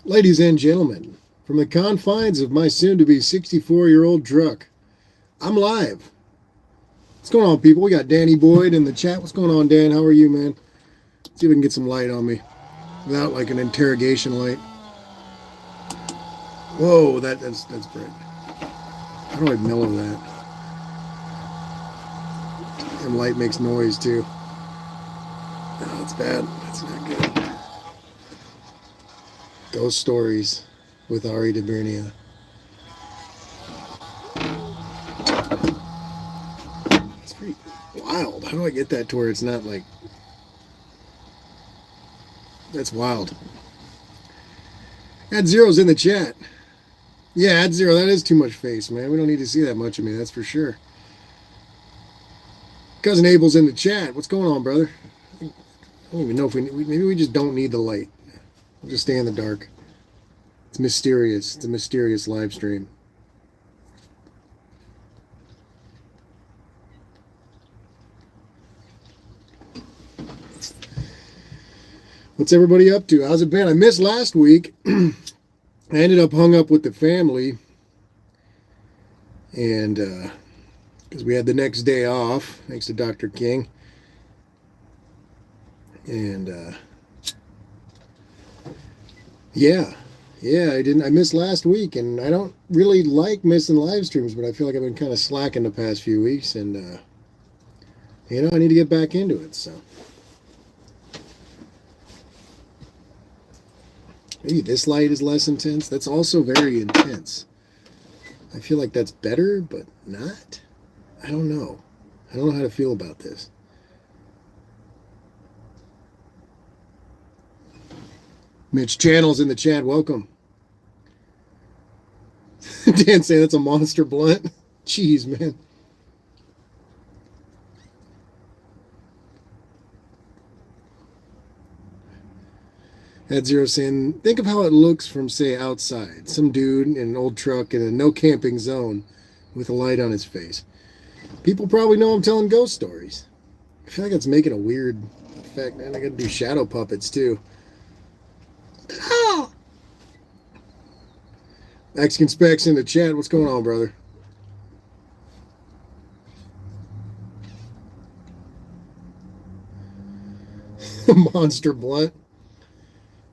Ladies and gentlemen, from the confines of my soon-to-be 64-year-old truck, I'm live. What's going on, people? We got Danny Boyd in the chat. What's going on, Dan? How are you, man? See if we can get some light on me without like an interrogation light. Whoa, that's bright. How do I mellow that? And light makes noise too. No, that's bad. That's not good. Ghost Stories with Ari DeBernia. It's pretty wild. How do I get that to where it's not like... That's wild. Add Zero's in the chat. Yeah, Add Zero. That is too much face, man. We don't need to see that much of me, that's for sure. Cousin Abel's in the chat. What's going on, brother? I don't even know if maybe we just don't need the light. We'll just stay in the dark. It's mysterious. It's a mysterious live stream. What's everybody up to? How's it been? I missed last week. I ended up hung up with the family. And because we had the next day off, thanks to Dr. King. And yeah, I missed last week, and I don't really like missing live streams, but I feel like I've been kind of slacking the past few weeks, and I need to get back into it. So maybe this light is less intense. That's also very intense. I feel like that's better, but not. I don't know. I don't know how to feel about this. Mitch Channel's in the chat. Welcome. Dan saying that's a monster blunt. Jeez, man. At Zero saying, think of how it looks from, say, outside. Some dude in an old truck in a no camping zone with a light on his face. People probably know I'm telling ghost stories. I feel like it's making a weird effect, man. I gotta do shadow puppets, too. Oh! Mexican Specs in the chat. What's going on, brother? Monster blunt.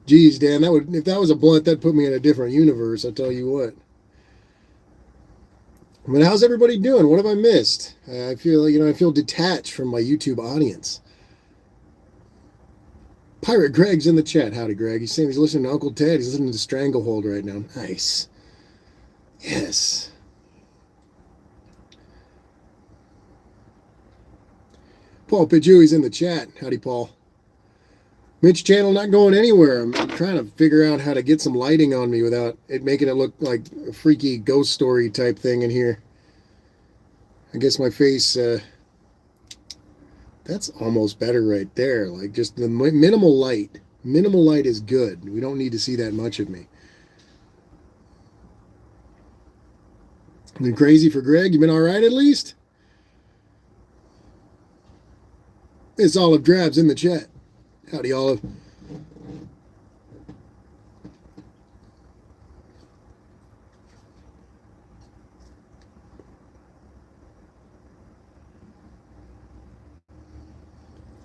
Geez, Dan, if that was a blunt, that'd put me in a different universe, I'll tell you what. But how's everybody doing? What have I missed? I feel detached from my YouTube audience. Pirate Greg's in the chat. Howdy, Greg. He's saying he's listening to Uncle Ted. He's listening to Stranglehold right now. Nice. Yes. Paul Pidgewey's in the chat. Howdy, Paul. Mitch Channel not going anywhere. I'm trying to figure out how to get some lighting on me without it making it look like a freaky ghost story type thing in here. I guess my face, that's almost better right there. Like just the minimal light. Minimal light is good. We don't need to see that much of me. Been crazy for Greg? You been all right at least? It's Olive Drabs in the chat. Howdy, Olive.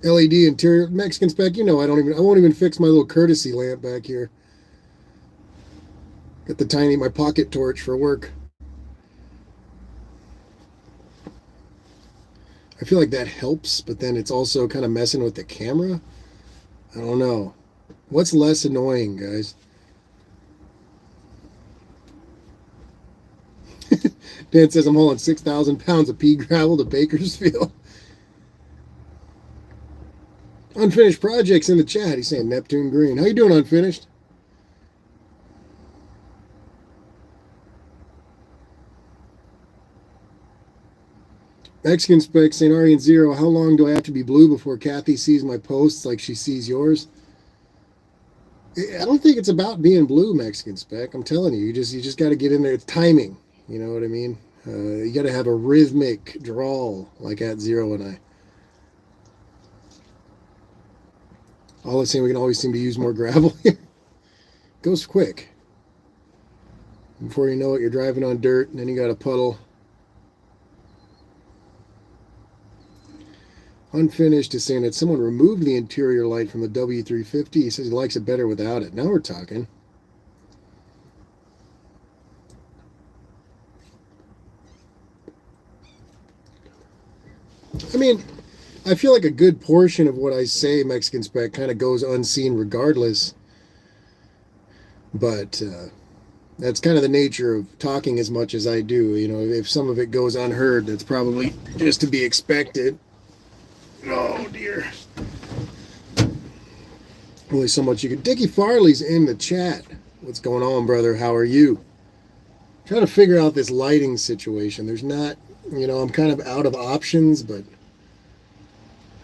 LED interior, Mexican Spec. I won't even fix my little courtesy lamp back here. Got my pocket torch for work. I feel like that helps, but then it's also kind of messing with the camera. I don't know. What's less annoying, guys? Dan says I'm hauling 6,000 pounds of pea gravel to Bakersfield. Unfinished Projects in the chat. He's saying Neptune Green. How you doing, Unfinished? Mexican Spec saying Ari and Zero. How long do I have to be blue before Kathy sees my posts like she sees yours? I don't think it's about being blue, Mexican Spec. I'm telling you, you just got to get in there. It's timing. You know what I mean? You got to have a rhythmic drawl like at Zero and I. All I'm saying, we can always seem to use more gravel here. Goes quick. Before you know it, you're driving on dirt, and then you got a puddle. Unfinished is saying that someone removed the interior light from the W350. He says he likes it better without it. Now we're talking. I mean, I feel like a good portion of what I say, Mexican Spec, kind of goes unseen regardless. But that's kind of the nature of talking as much as I do. You know, if some of it goes unheard, that's probably just to be expected. Oh, dear. Only so much you can. Dickie Farley's in the chat. What's going on, brother? How are you? I'm trying to figure out this lighting situation. There's not, you know, I'm kind of out of options, but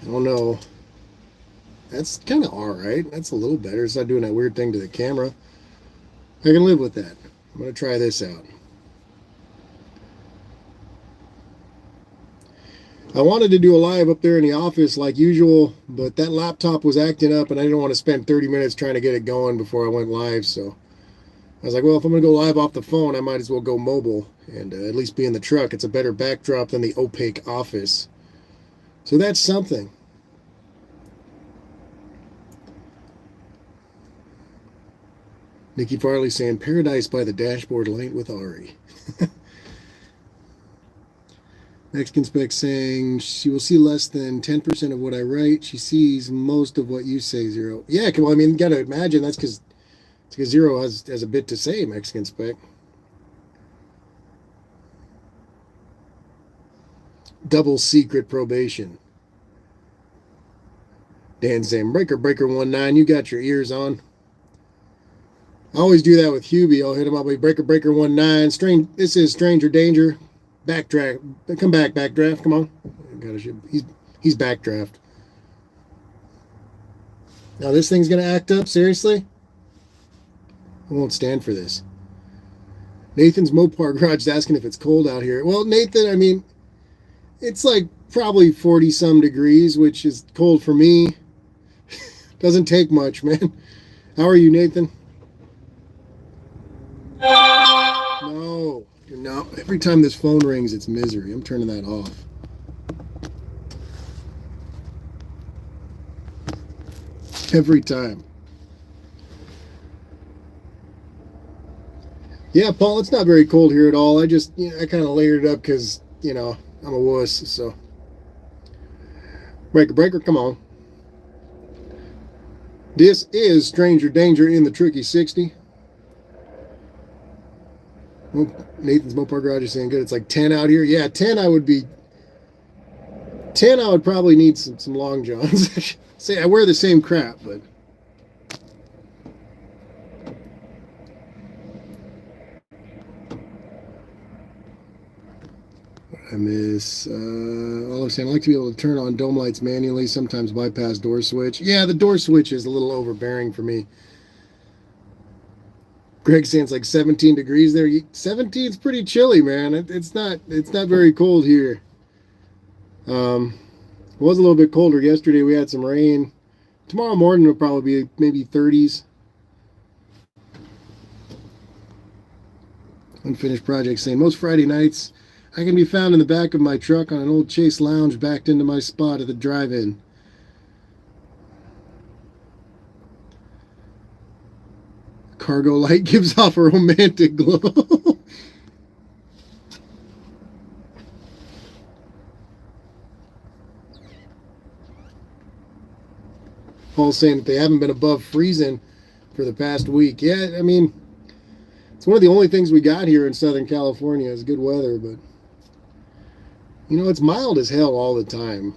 I don't know. That's kind of all right. That's a little better. It's not doing that weird thing to the camera. I can live with that. I'm going to try this out. I wanted to do a live up there in the office like usual, but that laptop was acting up and I didn't want to spend 30 minutes trying to get it going before I went live. So I was like, well, if I'm going to go live off the phone, I might as well go mobile and at least be in the truck. It's a better backdrop than the opaque office. So that's something. Nikki Farley saying, Paradise by the Dashboard Light with Ari. Mexican Spec saying, she will see less than 10% of what I write. She sees most of what you say, Zero. Yeah, well, I mean, you got to imagine that's because Zero has a bit to say, Mexican Spec. Double secret probation. Dan saying, Breaker 19, you got your ears on. I always do that with Hubie. I'll hit him up with Breaker 19. This is Stranger Danger. Backdraft. Come back, backdraft. Come on. He's backdraft. Now this thing's going to act up? Seriously? I won't stand for this. Nathan's Mopar Garage is asking if it's cold out here. Well, Nathan, I mean, it's like probably 40-some degrees, which is cold for me. Doesn't take much, man. How are you, Nathan? No. No, every time this phone rings, it's misery. I'm turning that off. Every time. Yeah, Paul, it's not very cold here at all. I kind of layered it up because, you know, I'm a wuss, so. Breaker, come on. This is Stranger Danger in the Tricky 60. Nathan's Mopar Garage is saying good. It's like 10 out here. Yeah, 10 I would probably need some long johns. Say I wear the same crap, but I miss all I'm saying, I like to be able to turn on dome lights manually, sometimes bypass door switch. Yeah, the door switch is a little overbearing for me. Greg saying it's like 17 degrees there. 17 is pretty chilly, man. It's not very cold here. It was a little bit colder yesterday. We had some rain. Tomorrow morning will probably be maybe 30s. Unfinished project saying most Friday nights I can be found in the back of my truck on an old Chase Lounge backed into my spot at the drive-in. Cargo light gives off a romantic glow. Paul's saying that they haven't been above freezing for the past week. Yeah, I mean, it's one of the only things we got here in Southern California is good weather, but you know, it's mild as hell all the time.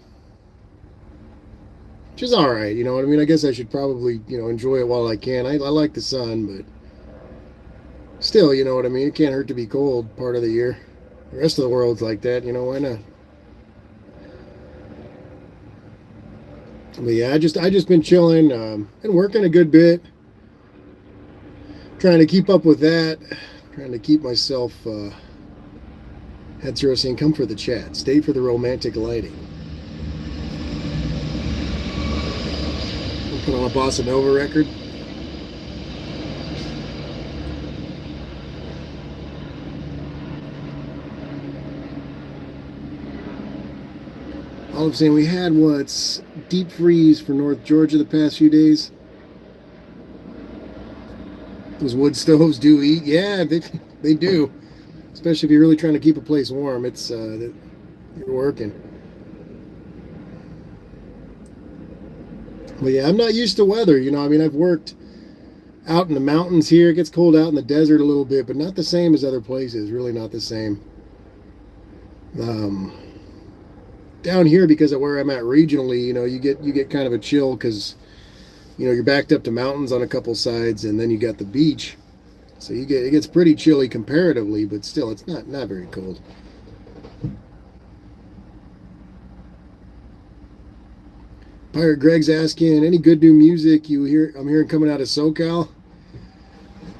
Which is all right, you know what I mean? I guess I should probably, you know, enjoy it while I can. I like the sun, but still, you know what I mean? It can't hurt to be cold part of the year. The rest of the world's like that, you know, why not? But yeah, I just been chilling, been working a good bit. Trying to keep up with that. Trying to keep myself, Head Zero saying, come for the chat. Stay for the romantic lighting. Put on a Bossa Nova record. All I'm saying, we had what's deep freeze for North Georgia the past few days. Those wood stoves do eat. Yeah, they do. Especially if you're really trying to keep a place warm. You're working. But yeah, I'm not used to weather. I mean, I've worked out in the mountains here. It gets cold out in the desert a little bit, but not the same as other places. Really not the same. Um, Down here, because of where I'm at regionally, you get kind of a chill because you're backed up to mountains on a couple sides, and then you got the beach, so it gets pretty chilly comparatively, but still, it's not very cold. Pirate Greg's asking, any good new music I'm hearing coming out of SoCal?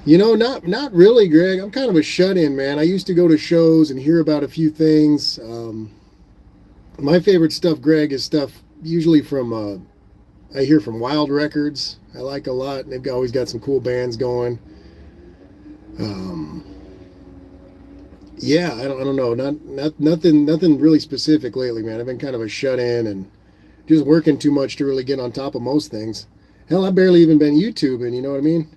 Not really, Greg. I'm kind of a shut-in, man. I used to go to shows and hear about a few things. My favorite stuff, Greg, is stuff usually from I hear from Wild Records. I like a lot. They've always got some cool bands going. Um, yeah, I don't know. Nothing really specific lately, man. I've been kind of a shut-in and just working too much to really get on top of most things. Hell, I've barely even been YouTubing. You know what I mean?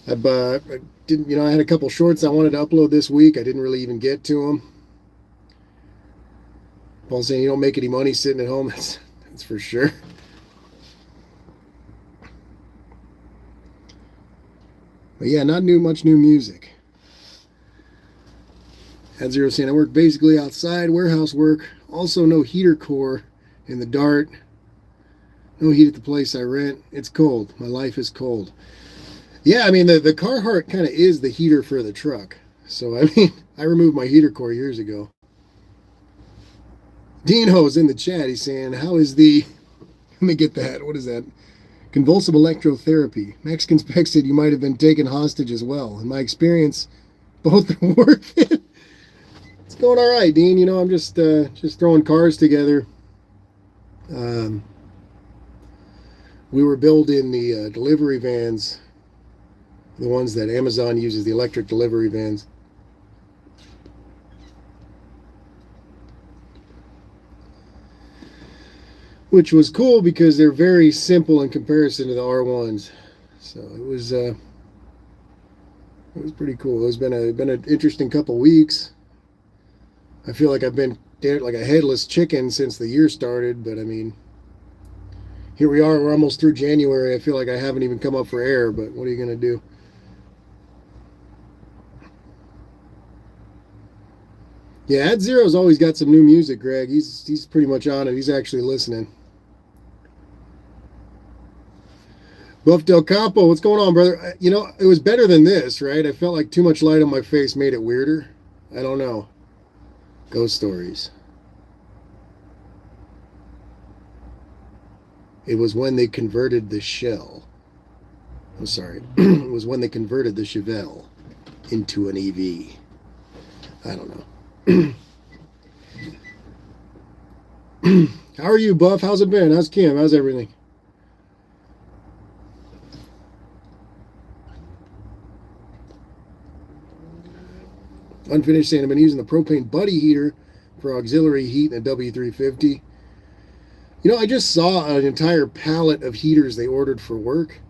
I didn't. I had a couple shorts I wanted to upload this week. I didn't really even get to them. Paul's saying you don't make any money sitting at home. That's for sure. But yeah, not much new music. At Zero saying I work basically outside warehouse work. Also no heater core in the Dart. No heat at the place I rent. It's cold. My life is cold. Yeah, I mean the Carhartt kind of is the heater for the truck. So I mean I removed my heater core years ago. Dino's in the chat. He's saying, how is let me get that. What is that? Convulsive electrotherapy. Mexican Spec said you might have been taken hostage as well. In my experience, both are worth it. It's going all right, Dean. I'm just throwing cars together. We were building the delivery vans, the ones that Amazon uses, the electric delivery vans. Which was cool because they're very simple in comparison to the R1s. So it was pretty cool. It's been an interesting couple weeks. I feel like I've been like a headless chicken since the year started, but I mean, here we are. We're almost through January. I feel like I haven't even come up for air, but what are you going to do? Yeah, Ad Zero's always got some new music, Greg. He's pretty much on it. He's actually listening. Buff Del Campo, what's going on, brother? It was better than this, right? I felt like too much light on my face made it weirder. I don't know. Ghost stories. It was when they converted the shell. I'm sorry. It was when they converted the Chevelle into an EV. I don't know. How are you, Buff? How's it been? How's Kim? How's everything? Unfinished saying I've been using the propane buddy heater for auxiliary heat in a W350. I just saw an entire pallet of heaters they ordered for work,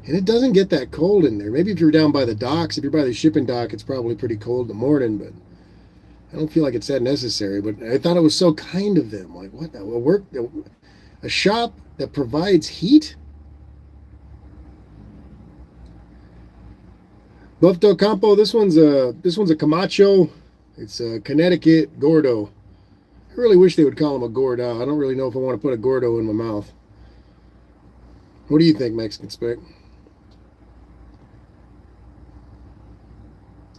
and it doesn't get that cold in there. Maybe if you're down by the docks, if you're by the shipping dock, it's probably pretty cold in the morning, but I don't feel like it's that necessary. But I thought it was so kind of them. Like, what? A shop that provides heat? Buff Del Campo, this one's a Camacho. It's a Connecticut Gordo. I really wish they would call him a Gordo. I don't really know if I want to put a Gordo in my mouth. What do you think, Mexican Spec?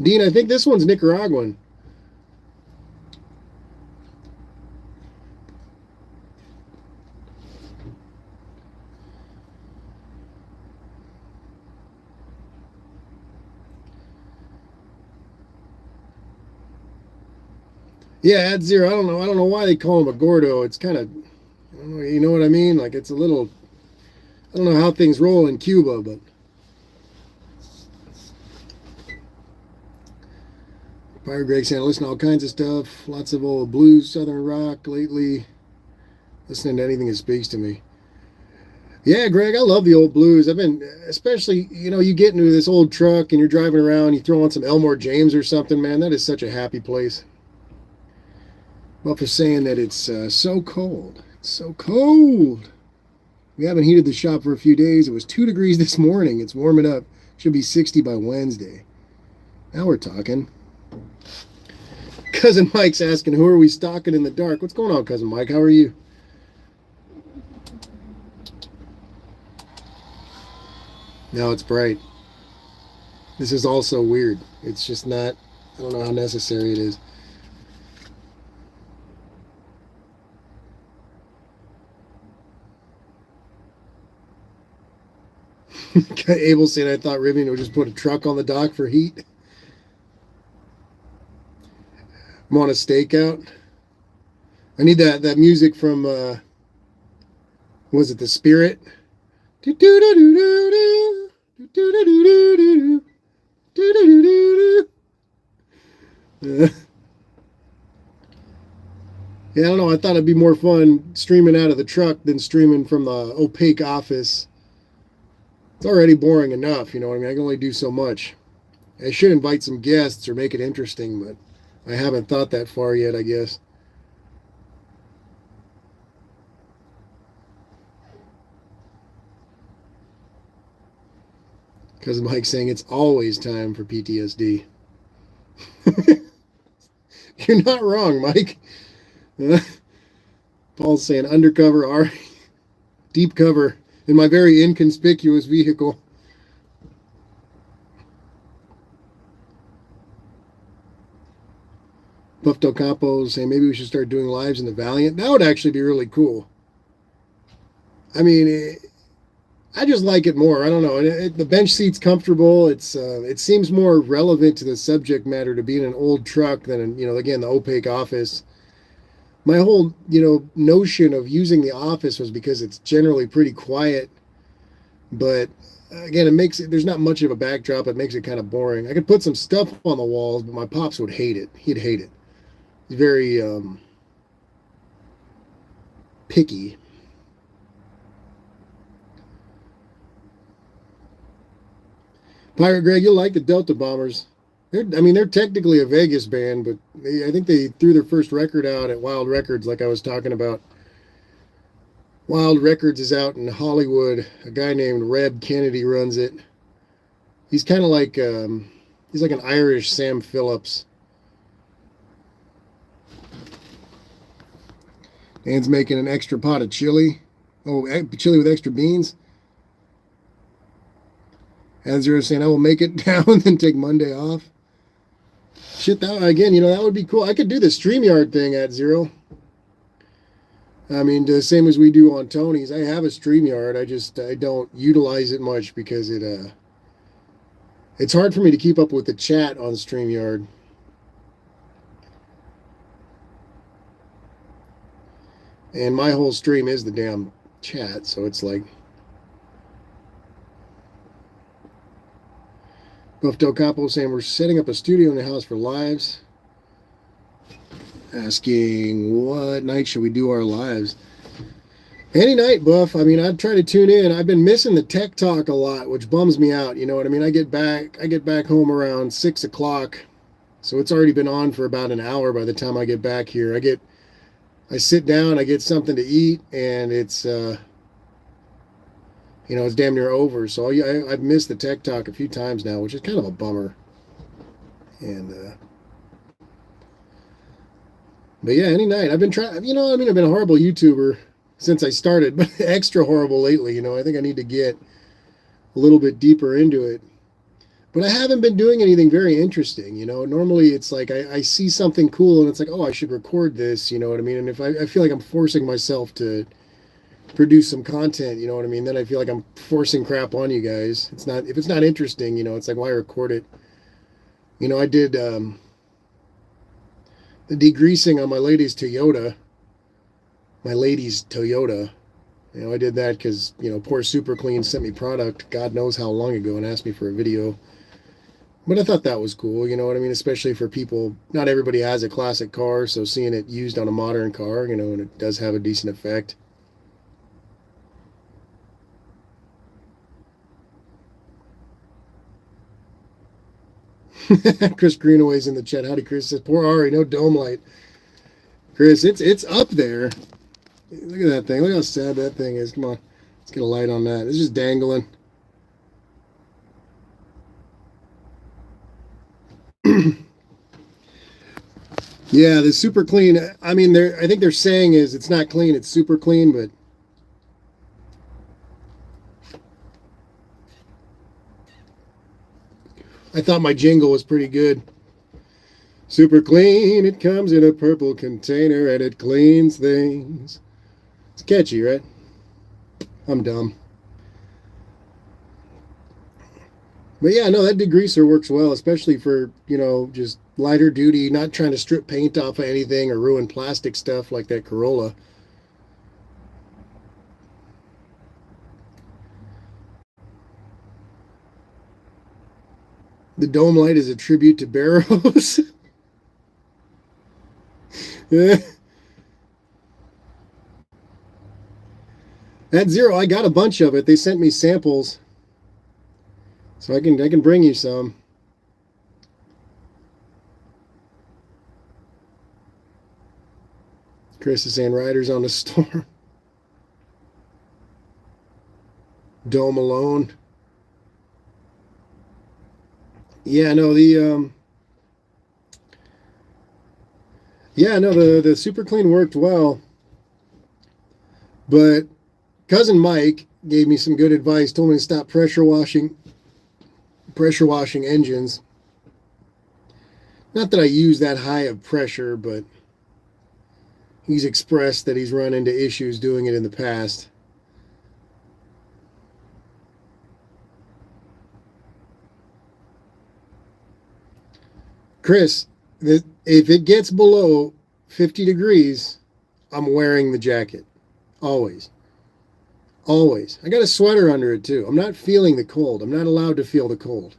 Dean, I think this one's Nicaraguan. Yeah, Ad Zero. I don't know why they call him a Gordo. It's kind of, I don't know, you know what I mean? Like, it's a little, I don't know how things roll in Cuba, but Fire Greg saying, listen to all kinds of stuff. Lots of old blues, southern rock lately. listening to anything that speaks to me. Yeah, Greg, I love the old blues. I've been, especially, you get into this old truck and you're driving around, you throw on some Elmore James or something, man. That is such a happy place. Buff is saying that it's so cold. It's so cold. We haven't heated the shop for a few days. It was 2 degrees this morning. It's warming up. Should be 60 by Wednesday. Now we're talking. Cousin Mike's asking, who are we stalking in the dark? What's going on, Cousin Mike? How are you? Now it's bright. This is also weird. It's just not, I don't know how necessary it is. Abel said, I thought Rivian would just put a truck on the dock for heat. I'm on a stakeout. I need that music from, was it The Spirit? Yeah, I don't know. I thought it'd be more fun streaming out of the truck than streaming from the opaque office. It's already boring enough, you know what I mean? I can only do so much. I should invite some guests or make it interesting, but I haven't thought that far yet, I guess. Because Mike's saying it's always time for PTSD. You're not wrong, Mike. Paul's saying undercover or deep cover in my very inconspicuous vehicle. Buff Del Campo saying maybe we should start doing lives in the Valiant. That would actually be really cool. I mean, I just like it more. I don't know. The bench seat's comfortable. It seems more relevant to the subject matter to be in an old truck than, again, the opaque office. My whole, notion of using the office was because it's generally pretty quiet. But again, there's not much of a backdrop. It makes it kind of boring. I could put some stuff on the walls, but my pops would hate it. He'd hate it. He's very picky. Pirate Greg, you'll like the Delta Bombers. They're technically a Vegas band, but I think they threw their first record out at Wild Records, like I was talking about. Wild Records is out in Hollywood. A guy named Reb Kennedy runs it. He's kind of like he's like an Irish Sam Phillips. Dan's making an extra pot of chili. Oh, chili with extra beans. And Zero saying, I will make it down and then take Monday off. Shit, that again, that would be cool. I could do the StreamYard thing at Zero. I mean, the same as we do on Tony's. I have a StreamYard. I don't utilize it much because it's hard for me to keep up with the chat on StreamYard. And my whole stream is the damn chat, so it's like Buff Del Capo saying we're setting up a studio in the house for lives. Asking what night should we do our lives? Any night, Buff. I mean, I'd try to tune in. I've been missing the tech talk a lot, which bums me out. You know what I mean? I get back home around 6 o'clock, so it's already been on for about an hour by the time I get back here. I sit down, I get something to eat, and it's it's damn near over. So I've missed the tech talk a few times now, which is kind of a bummer. And but yeah, any night I've been trying. I've been a horrible YouTuber since I started, but extra horrible lately. I think I need to get a little bit deeper into it. But I haven't been doing anything very interesting. Normally it's like I see something cool and it's like, oh, I should record this. You know what I mean? And if I feel like I'm forcing myself to produce some content, you know what I mean? Then I feel like I'm forcing crap on you guys. If it's not interesting, it's like, why record it? I did the degreasing on my lady's Toyota. I did that because, poor Super Clean sent me product God knows how long ago and asked me for a video. But I thought that was cool, you know what I mean? Especially for people, not everybody has a classic car, so seeing it used on a modern car, you know, and it does have a decent effect. Chris Greenaway's in the chat. Howdy, Chris. Says, poor Ari, no dome light. Chris, it's up there. Look at that thing. Look how sad that thing is. Come on. Let's get a light on that. It's just dangling. Yeah, the super clean. I mean, I think they're saying is it's not clean, it's super clean, but I thought my jingle was pretty good. Super clean, it comes in a purple container and it cleans things. It's catchy, right? I'm dumb. But yeah, no, that degreaser works well, especially for, you know, just lighter duty, not trying to strip paint off of anything or ruin plastic stuff like that Corolla. The dome light is a tribute to Barrows. Yeah. At Zero, I got a bunch of it. They sent me samples, so I can bring you some. Chris is saying Riders on the Storm. Dome alone. Yeah, no, the super clean worked well, but cousin Mike gave me some good advice. Told me to stop pressure washing engines. Not that I use that high of pressure, but he's expressed that he's run into issues doing it in the past. Chris, if it gets below 50 degrees, I'm wearing the jacket. Always. Always. I got a sweater under it too. I'm not feeling the cold. I'm not allowed to feel the cold.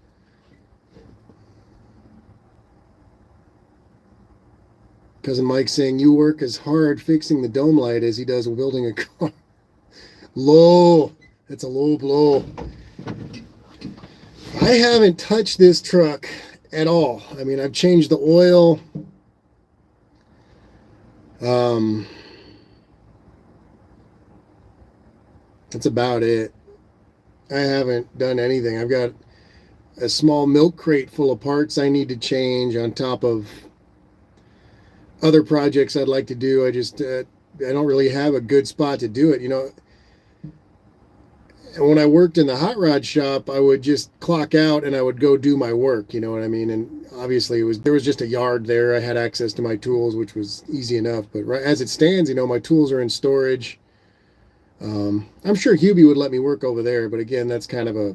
Cousin Mike saying you work as hard fixing the dome light as he does building a car. Low. That's a low blow. I haven't touched this truck at all. I mean, I've changed the oil. That's about it. I haven't done anything. I've got a small milk crate full of parts I need to change on top of other projects I'd like to do. I don't really have a good spot to do it. You know, and when I worked in the hot rod shop, I would just clock out and I would go do my work. You know what I mean? And obviously, there was just a yard there. I had access to my tools, which was easy enough. But right as it stands, you know, my tools are in storage. I'm sure Hubie would let me work over there, but again, that's kind of a,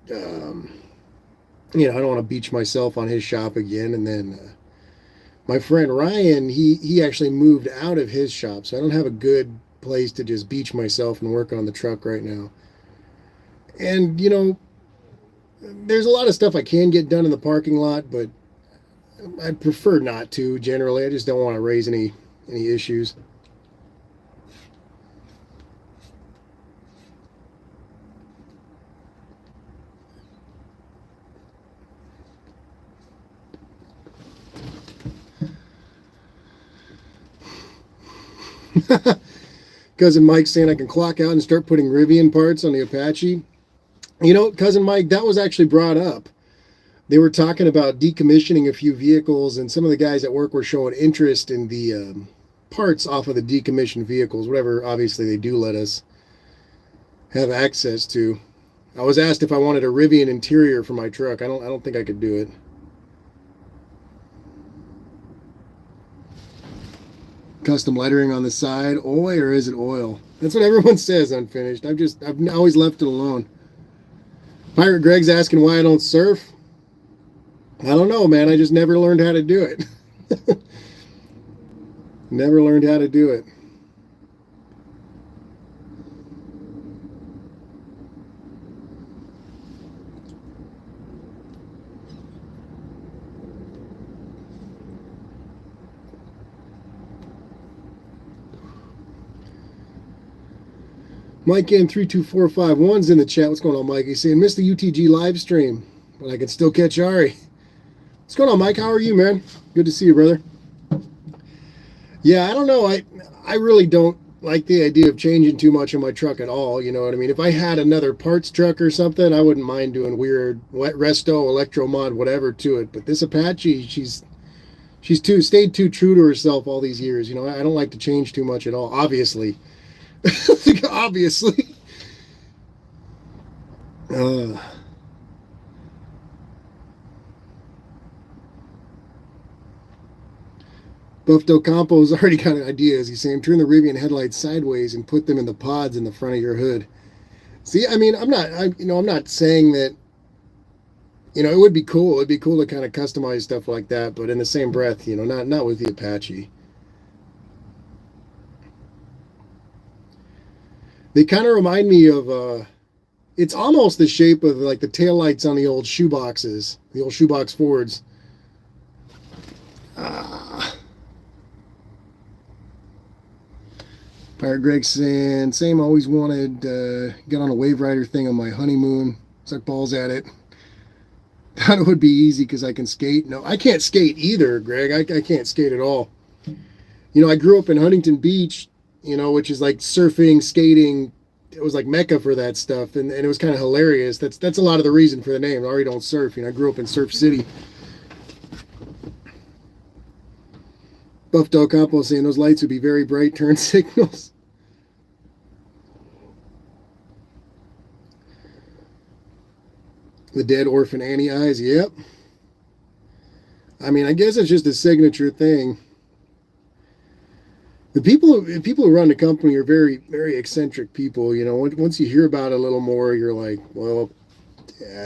you know, I don't want to beach myself on his shop again. And then my friend Ryan, he actually moved out of his shop, so I don't have a good place to just beach myself and work on the truck right now. And you know, there's a lot of stuff I can get done in the parking lot, but I'd prefer not to. Generally, I just don't want to raise any issues. Cousin Mike saying I can clock out and start putting Rivian parts on the Apache. You know, Cousin Mike, that was actually brought up. They were talking about decommissioning a few vehicles, and some of the guys at work were showing interest in the parts off of the decommissioned vehicles, whatever obviously they do let us have access to. I was asked if I wanted a Rivian interior for my truck. I don't think I could do it. Custom lettering on the side, oil, or is it oil? That's what everyone says unfinished. I've always left it alone. Pirate Greg's asking why I don't surf. I don't know, man. I just never learned how to do it. Never learned how to do it. Mike N32451's in the chat. What's going on, Mike? He's saying, missed the UTG live stream, but I can still catch Ari. What's going on, Mike? How are you, man? Good to see you, brother. Yeah, I don't know. I really don't like the idea of changing too much on my truck at all. You know what I mean? If I had another parts truck or something, I wouldn't mind doing weird wet resto, electro mod, whatever to it. But this Apache, she's stayed too true to herself all these years. You know, I don't like to change too much at all. Obviously. Obviously. Buff Del Campo's already got ideas. He's saying turn the Rivian headlights sideways and put them in the pods in the front of your hood. See, I mean, I'm not saying that. You know, it would be cool. It'd be cool to kind of customize stuff like that, but in the same breath, you know, not with the Apache. They kind of remind me of, it's almost the shape of like the taillights on the old shoeboxes, the old shoebox Fords. Pirate Greg saying, same, always wanted, get on a Wave Rider thing on my honeymoon. Suck balls at it. Thought it would be easy because I can skate. No, I can't skate either, Greg. I can't skate at all. You know, I grew up in Huntington Beach, you know, which is like surfing, skating. It was like Mecca for that stuff, and it was kind of hilarious. That's a lot of the reason for the name. I already don't surf. You know, I grew up in Surf City. Buff Del Campo saying those lights would be very bright turn signals. The dead orphan Annie eyes. Yep. I mean, I guess it's just a signature thing. The people who run the company are very, very eccentric people. You know, once you hear about it a little more, you're like, well,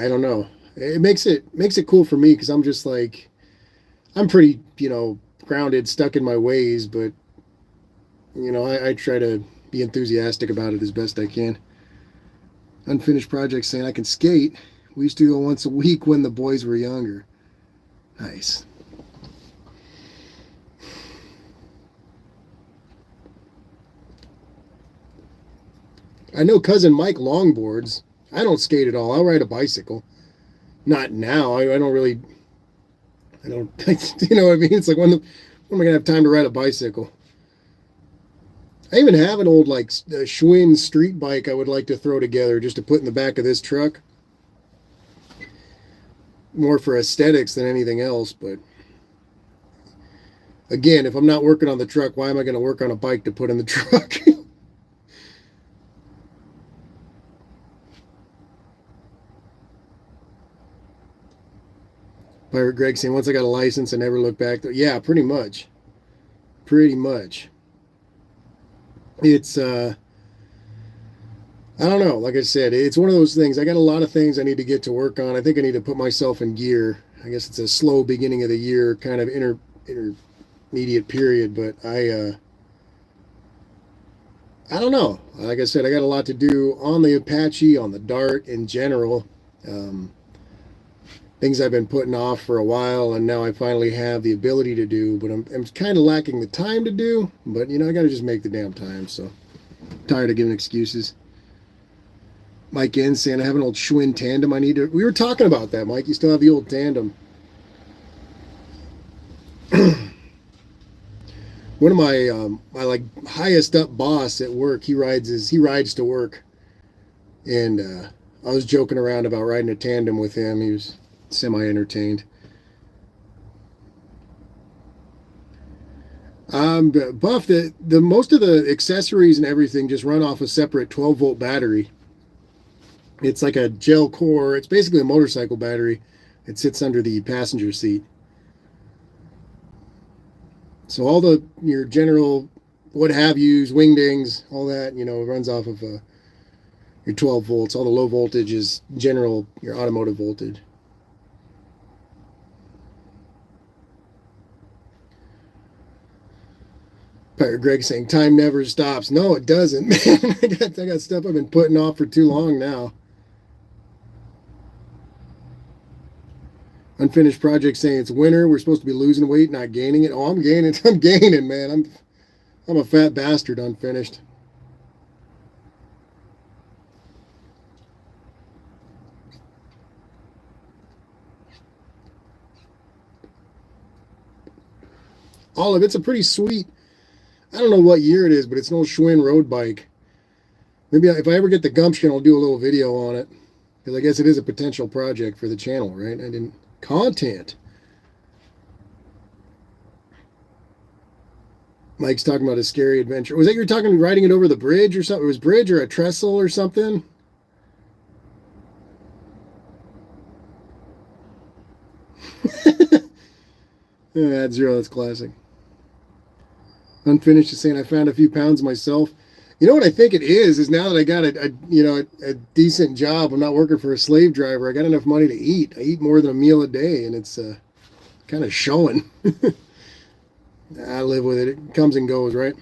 I don't know. It makes it cool for me because I'm just like, I'm pretty, you know, grounded, stuck in my ways, but you know, I try to be enthusiastic about it as best I can. Unfinished project saying I can skate. We used to go once a week when the boys were younger. Nice. I know cousin Mike longboards. I don't skate at all. I'll ride a bicycle. Not now. I don't really. I don't. You know what I mean? It's like when am I gonna have time to ride a bicycle? I even have an old like Schwinn street bike I would like to throw together just to put in the back of this truck. More for aesthetics than anything else, but again, if I'm not working on the truck, why am I going to work on a bike to put in the truck? Pirate Greg saying, once I got a license, I never look back. Yeah, pretty much. Pretty much. It's, I don't know. Like I said, it's one of those things. I got a lot of things I need to get to work on. I think I need to put myself in gear. I guess it's a slow beginning of the year, kind of intermediate period, but I don't know. Like I said, I got a lot to do on the Apache, on the Dart in general. Things I've been putting off for a while, and now I finally have the ability to do, but I'm kind of lacking the time to do. But, you know, I got to just make the damn time, so I'm tired of giving excuses. Mike N saying, I have an old Schwinn tandem I need to... We were talking about that, Mike. You still have the old tandem. One of my like highest up boss at work, he rides to work. And I was joking around about riding a tandem with him. He was semi-entertained. Buff, the most of the accessories and everything just run off a separate 12-volt battery. It's like a gel core. It's basically a motorcycle battery. It sits under the passenger seat. So all your general what have yous, wingdings, all that, you know, runs off of your 12 volts. All the low voltage is general, your automotive voltage. Pirate Greg saying time never stops. No, it doesn't, man. I got stuff I've been putting off for too long now. Unfinished project saying it's winter. We're supposed to be losing weight, not gaining it. Oh, I'm gaining. I'm gaining, man. I'm a fat bastard. Unfinished. Olive, it's a pretty sweet, I don't know what year it is, but it's an old Schwinn road bike. Maybe if I ever get the gumption, I'll do a little video on it. Because I guess it is a potential project for the channel, right? I didn't. Content. Mike's talking about a scary adventure. Was that you were talking riding it over the bridge or something? It was bridge or a trestle or something? Yeah, Zero, that's classic. Unfinished is saying I found a few pounds myself. You know what I think it is now that I got a decent job. I'm not working for a slave driver. I got enough money to eat. I eat more than a meal a day, and it's kind of showing. I live with it. It comes and goes, right?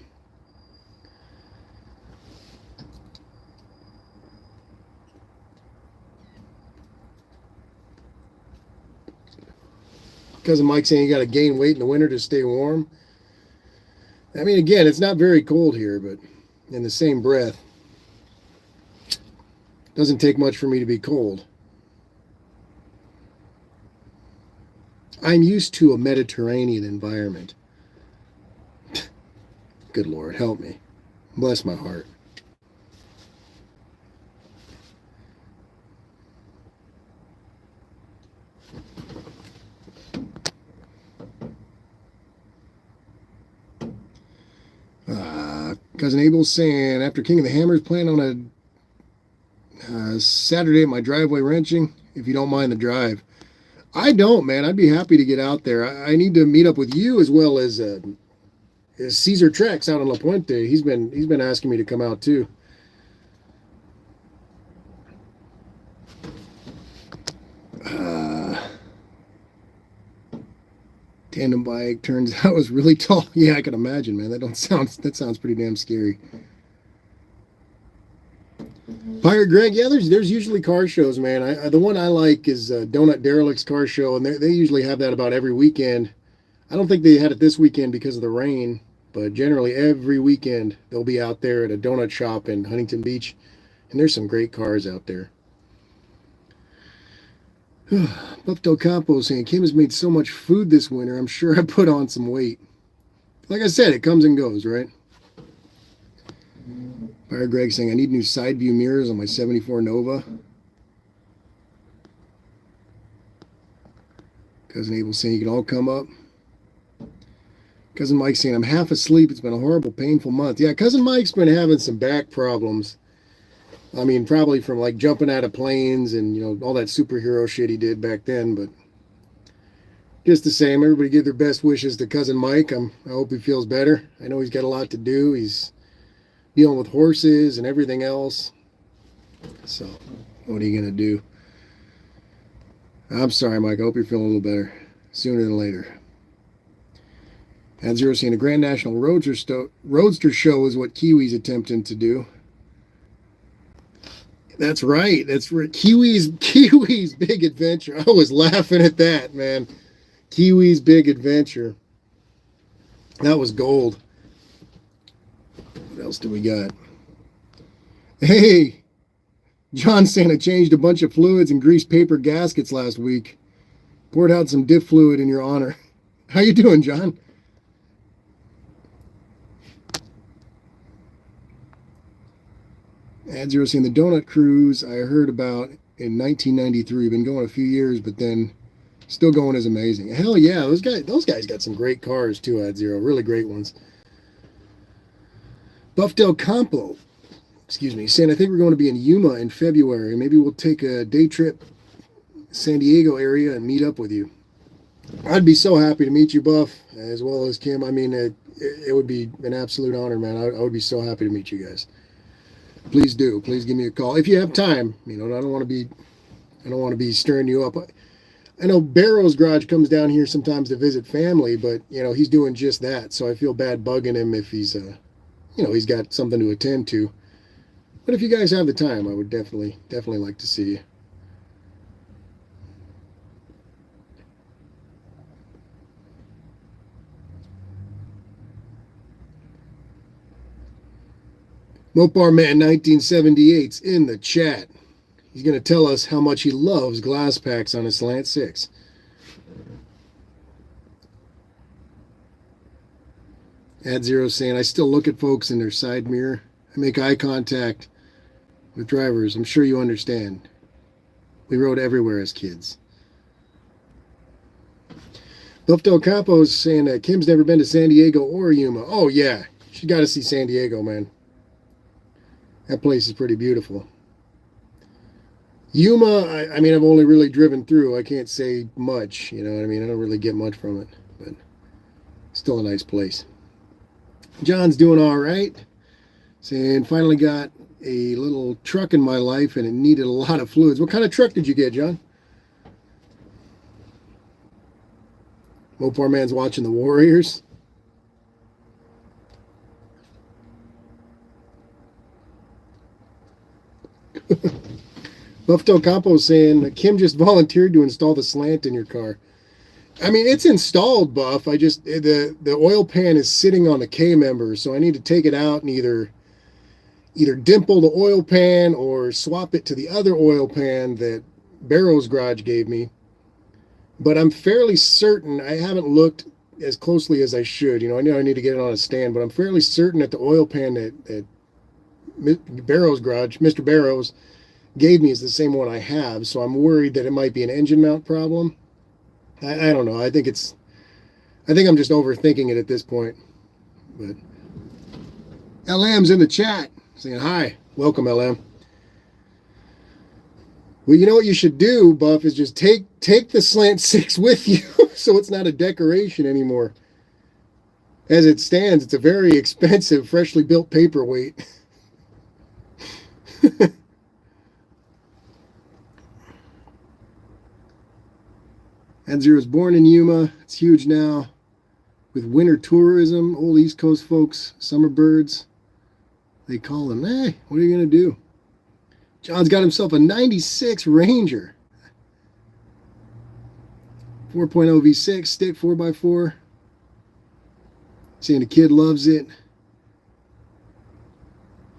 Cousin Mike saying you got to gain weight in the winter to stay warm. I mean, again, it's not very cold here, but in the same breath, doesn't take much for me to be cold. I'm used to a Mediterranean environment. Good Lord, help me. Bless my heart. Cousin Abel's saying, after King of the Hammers, plan on a Saturday at my driveway wrenching, if you don't mind the drive. I don't, man. I'd be happy to get out there. I need to meet up with you as well as Caesar Trex out in La Puente. He's been asking me to come out too. Tandem bike turns out was really tall. Yeah, I can imagine, man. That sounds pretty damn scary. Pirate Greg, yeah, there's usually car shows, man. The one I like is Donut Derelict's car show, and they usually have that about every weekend. I don't think they had it this weekend because of the rain, but generally every weekend they'll be out there at a donut shop in Huntington Beach, and there's some great cars out there. Buff Del Campo saying, Kim has made so much food this winter, I'm sure I put on some weight. Like I said, it comes and goes, right? Fire Greg saying, I need new side view mirrors on my 74 Nova. Cousin Abel saying, you can all come up. Cousin Mike saying, I'm half asleep. It's been a horrible, painful month. Yeah, Cousin Mike's been having some back problems. I mean, probably from like jumping out of planes and, all that superhero shit he did back then. But just the same, everybody give their best wishes to Cousin Mike. I hope he feels better. I know he's got a lot to do. He's dealing with horses and everything else. So, what are you going to do? I'm sorry, Mike. I hope you're feeling a little better sooner than later. At Zero saying, a Grand National Roadster show is what Kiwi's attempting to do. That's right. That's right. Kiwi's Big Adventure. I was laughing at that, man. Kiwi's Big Adventure. That was gold. What else do we got? Hey, John saying I changed a bunch of fluids and greased paper gaskets last week. Poured out some diff fluid in your honor. How you doing, John? Ad Zero saying the donut cruise I heard about in 1993. Been going a few years, but then still going is amazing. Hell yeah, those guys got some great cars too. Ad Zero, really great ones. Buff Del Campo, excuse me, saying I think we're going to be in Yuma in February. Maybe we'll take a day trip San Diego area and meet up with you. I'd be so happy to meet you, Buff, as well as Kim. I mean, it would be an absolute honor, man. I would be so happy to meet you guys. Please do. Please give me a call if you have time. I don't want to be stirring you up. I know Barrow's Garage comes down here sometimes to visit family, but he's doing just that. So I feel bad bugging him if he's he's got something to attend to. But if you guys have the time, I would definitely like to see you. Mopar Man 1978's in the chat. He's going to tell us how much he loves glass packs on his Slant 6. Ad Zero saying, I still look at folks in their side mirror. I make eye contact with drivers. I'm sure you understand. We rode everywhere as kids. Buff Del Campo is saying that Kim's never been to San Diego or Yuma. Oh, yeah. She got to see San Diego, man. That place is pretty beautiful. Yuma, I mean, I've only really driven through. I can't say much, you know what I mean? I don't really get much from it, but still a nice place. John's doing all right. Saying, finally got a little truck in my life and it needed a lot of fluids. What kind of truck did you get, John? Mopar Man's watching the Warriors. Buff Del Campo saying, Kim just volunteered to install the slant in your car. I mean, it's installed, Buff. The oil pan is sitting on the K member, so I need to take it out and either dimple the oil pan or swap it to the other oil pan that Barrow's Garage gave me. But I'm fairly certain, I haven't looked as closely as I should. You know, I know I need to get it on a stand, but I'm fairly certain that the oil pan that Barrow's Garage, Mr. Barrow's, gave me is the same one I have. So I'm worried that it might be an engine mount problem. I don't know. I think I'm just overthinking it at this point. But LM's in the chat saying hi. Welcome, LM. Well, you know what you should do, Buff, is just take the Slant 6 with you so it's not a decoration anymore. As it stands, it's a very expensive, freshly built paperweight. Ad-Zero was born in Yuma. It's huge now. With winter tourism, old East Coast folks, summer birds, they call them. Hey, what are you going to do? John's got himself a 96 Ranger. 4.0 V6, stick 4x4. Saying the kid loves it.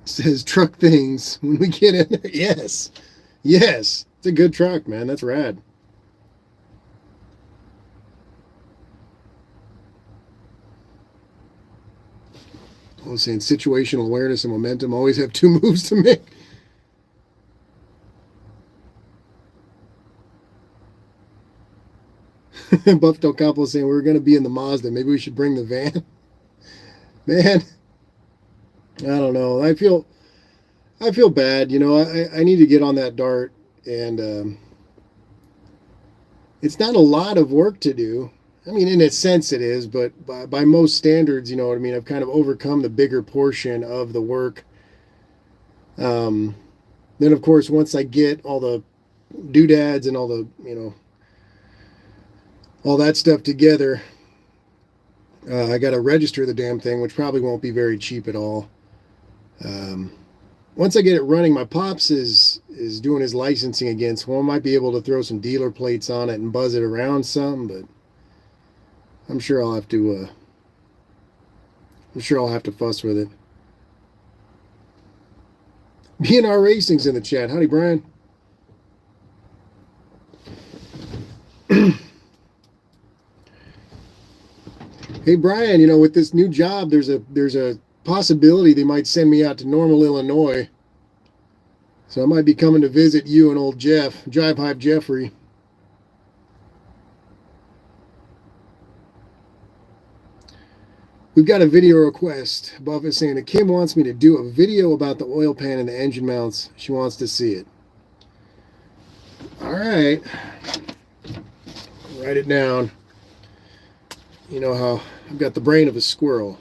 Says truck things when we get in there. Yes. Yes. It's a good truck, man. That's rad. I was saying situational awareness and momentum always have two moves to make. Buff Del Campo saying we're going to be in the Mazda. Maybe we should bring the van. Man, I don't know. I feel bad. You know, I need to get on that dart, and it's not a lot of work to do. I mean, in a sense it is, but by most standards, you know what I mean, I've kind of overcome the bigger portion of the work. Then, of course, once I get all the doodads and all the, you know, all that stuff together, I got to register the damn thing, which probably won't be very cheap at all. Once I get it running, my pops is doing his licensing again, so I might be able to throw some dealer plates on it and buzz it around some, but I'm sure I'll have to fuss with it. B&R Racing's in the chat. Howdy, Brian. Hey, Brian, you know, with this new job, there's a possibility they might send me out to Normal, Illinois. So I might be coming to visit you and old Jeff, Jive Hype Jeffrey. We've got a video request. Buff is saying that Kim wants me to do a video about the oil pan and the engine mounts. She wants to see it. All right. Write it down. You know how I've got the brain of a squirrel.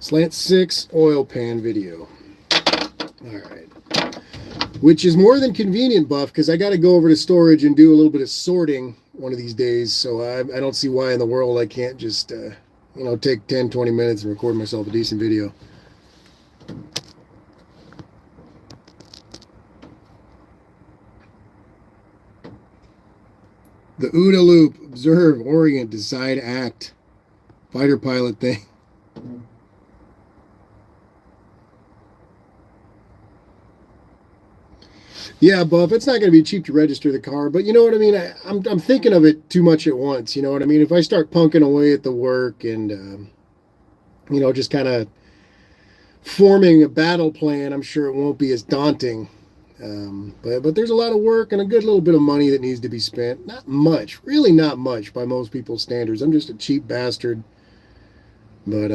Slant 6 oil pan video. All right. Which is more than convenient, Buff, because I got to go over to storage and do a little bit of sorting one of these days. So I don't see why in the world I can't just, you know, take 10, 20 minutes and record myself a decent video. The OODA loop, observe, orient, decide, act. Fighter pilot thing. Yeah, Buff, it's not going to be cheap to register the car, but you know what I mean? I'm thinking of it too much at once. You know what I mean? If I start punking away at the work and, just kind of forming a battle plan, I'm sure it won't be as daunting. But there's a lot of work and a good little bit of money that needs to be spent. Not much, really not much by most people's standards. I'm just a cheap bastard. But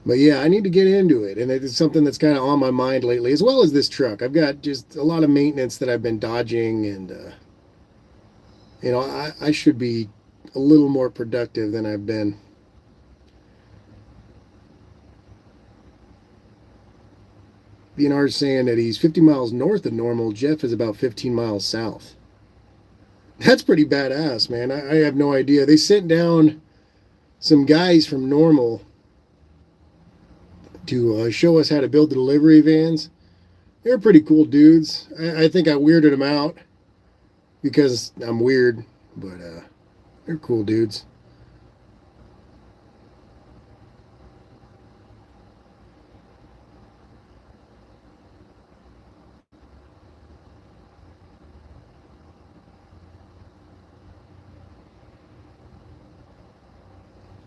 But yeah, I need to get into it, and it's something that's kind of on my mind lately, as well as this truck. I've got just a lot of maintenance that I've been dodging, and I should be a little more productive than I've been. BNR's saying that he's 50 miles north of normal. Jeff is about 15 miles south. That's pretty badass, man. I have no idea. They sent down some guys from normal to show us how to build the delivery vans. They're pretty cool dudes. I think I weirded them out because I'm weird, but they're cool dudes.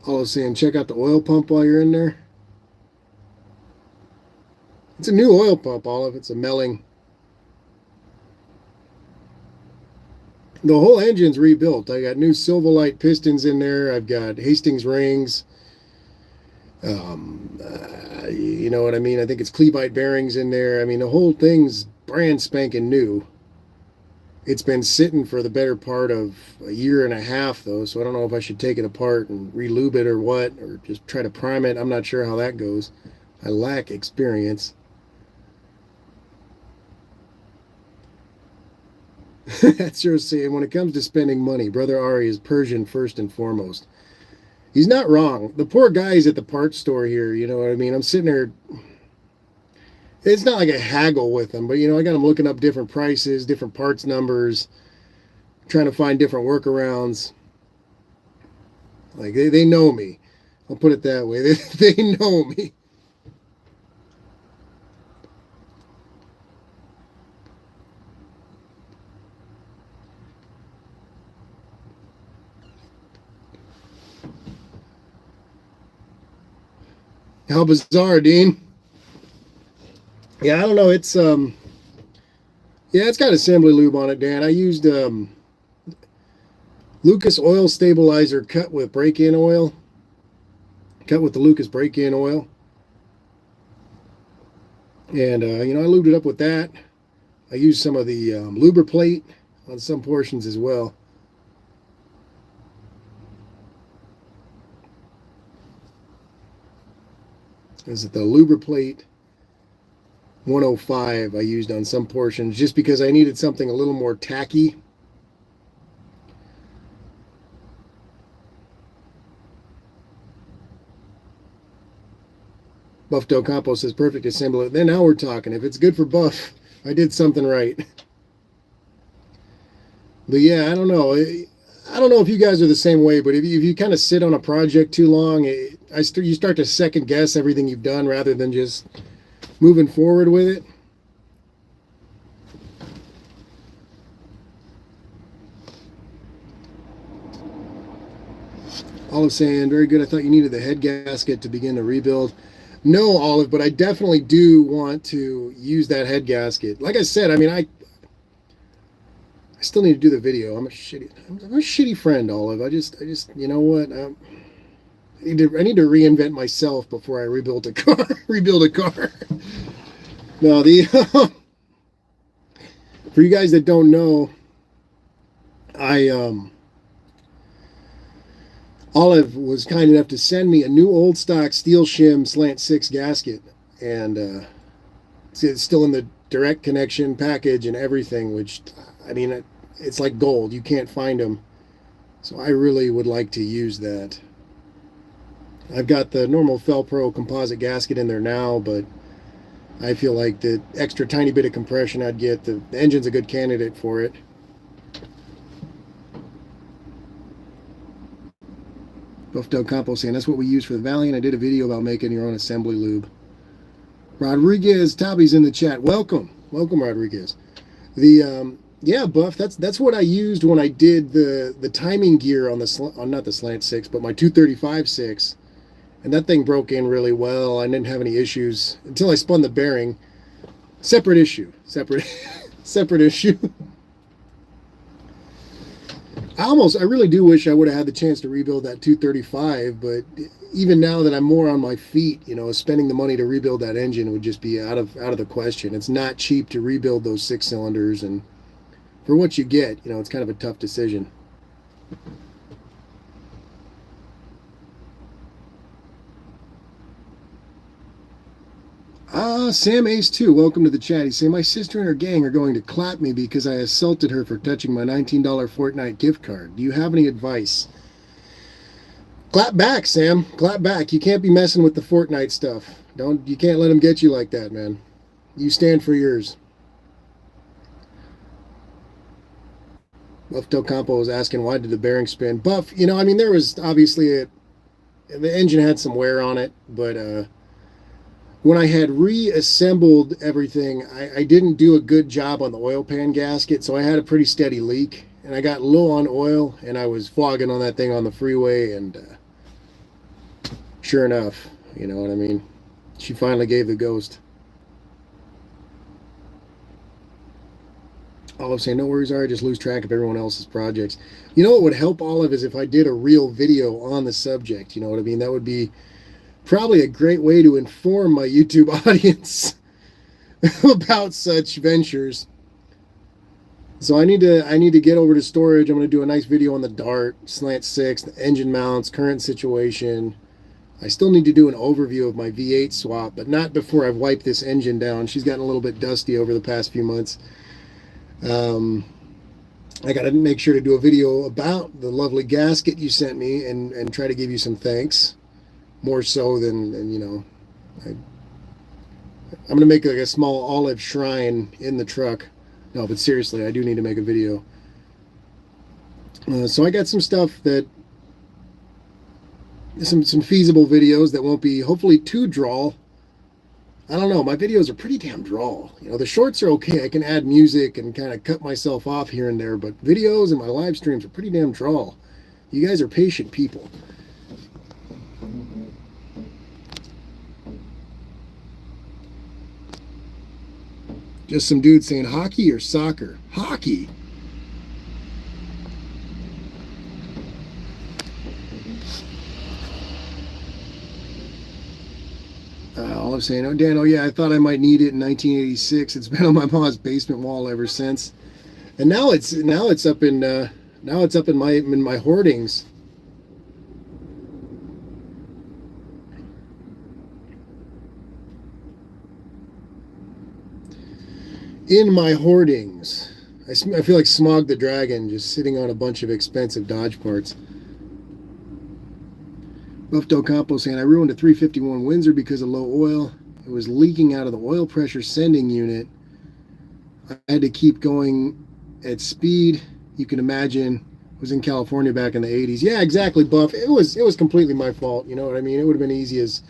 All of saying, check out the oil pump while you're in there. It's a new oil pump, Olive. It's a Melling. The whole engine's rebuilt. I got new Silverlight pistons in there. I've got Hastings rings. You know what I mean? I think it's Cleveite bearings in there. I mean, the whole thing's brand spanking new. It's been sitting for the better part of a year and a half, though, so I don't know if I should take it apart and relube it or what, or just try to prime it. I'm not sure how that goes. I lack experience. That's sure saying when it comes to spending money, Brother Ari is Persian first and foremost. He's not wrong. The poor guy's at the parts store here, you know what I mean? I'm sitting there. It's not like a haggle with him, but I got him looking up different prices, different parts numbers, trying to find different workarounds. Like they know me. I'll put it that way. They know me. How bizarre, Dean. Yeah, I don't know. It's got assembly lube on it, Dan. I used Lucas oil stabilizer cut with break-in oil. Cut with the Lucas break-in oil. And I lubed it up with that. I used some of the Lubriplate on some portions as well. Is it the Lubriplate 105 I used on some portions just because I needed something a little more tacky. Buff Del Campo says perfect assembly. Then now we're talking. If it's good for Buff, I did something right. But yeah, I don't know. I don't know if you guys are the same way, but if you kind of sit on a project too long, you start to second guess everything you've done rather than just moving forward with it. Olive saying, very good. I thought you needed the head gasket to begin the rebuild. No, Olive, but I definitely do want to use that head gasket. Like I said, I mean, I still need to do the video. I'm a shitty friend, Olive. I just, you know what? I need to reinvent myself before I rebuild a car. Rebuild a car. No, for you guys that don't know, Olive was kind enough to send me a new old stock steel shim Slant 6 gasket, and it's still in the direct connection package and everything, which, I mean, it's like gold. You can't find them. So I really would like to use that. I've got the normal Felpro composite gasket in there now, but I feel like the extra tiny bit of compression I'd get, the engine's a good candidate for it. Buff Doug Compo saying that's what we use for the Valiant. I did a video about making your own assembly lube. Rodriguez Tabby's in the chat. Welcome, Rodriguez. Yeah, Buff. That's what I used when I did the timing gear on not the Slant 6, but my 235 6, and that thing broke in really well. I didn't have any issues until I spun the bearing. Separate issue. Separate issue. I really do wish I would have had the chance to rebuild that 235, but even now that I'm more on my feet, spending the money to rebuild that engine would just be out of the question. It's not cheap to rebuild those 6 cylinders, and for what you get, it's kind of a tough decision. Sam Ace 2, welcome to the chat. He's saying, my sister and her gang are going to clap me because I assaulted her for touching my $19 Fortnite gift card. Do you have any advice? Clap back, Sam. Clap back. You can't be messing with the Fortnite stuff. You can't let them get you like that, man. You stand for yours. Buff Del Campo was asking, why did the bearing spin? Buff, there was obviously the engine had some wear on it, but when I had reassembled everything, I didn't do a good job on the oil pan gasket, so I had a pretty steady leak, and I got low on oil, and I was flogging on that thing on the freeway, and sure enough, you know what I mean? She finally gave the ghost. Olive saying, no worries, I just lose track of everyone else's projects. What would help Olive is if I did a real video on the subject, you know what I mean? That would be probably a great way to inform my YouTube audience about such ventures. So I need to get over to storage. I'm going to do a nice video on the Dart, Slant 6, the engine mounts, current situation. I still need to do an overview of my V8 swap, but not before I've wiped this engine down. She's gotten a little bit dusty over the past few months. I got to make sure to do a video about the lovely gasket you sent me and try to give you some thanks. More so than I'm going to make like a small olive shrine in the truck. No, but seriously, I do need to make a video. So I got some stuff that, some feasible videos that won't be hopefully too drawl. I don't know, my videos are pretty damn drawl. The shorts are okay. I can add music and kind of cut myself off here and there, but videos and my live streams are pretty damn drawl. You guys are patient people. Just some dude saying hockey or soccer? Hockey. Olive saying, oh, Dan, yeah, I thought I might need it in 1986. It's been on my mom's basement wall ever since. And now it's up in my hoardings. In my hoardings. I feel like Smog the Dragon, just sitting on a bunch of expensive Dodge parts. Buff Del Campo saying, I ruined a 351 Windsor because of low oil. It was leaking out of the oil pressure sending unit. I had to keep going at speed. You can imagine, I was in California back in the 80s. Yeah, exactly, Buff. It was completely my fault. You know what I mean? It would have been easy as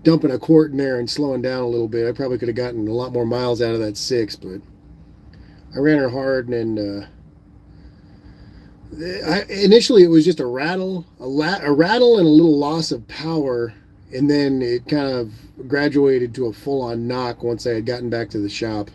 dumping a quart in there and slowing down a little bit. I probably could have gotten a lot more miles out of that 6, but I ran her hard, and initially it was just a rattle and a little loss of power, and then it kind of graduated to a full-on knock once I had gotten back to the shop.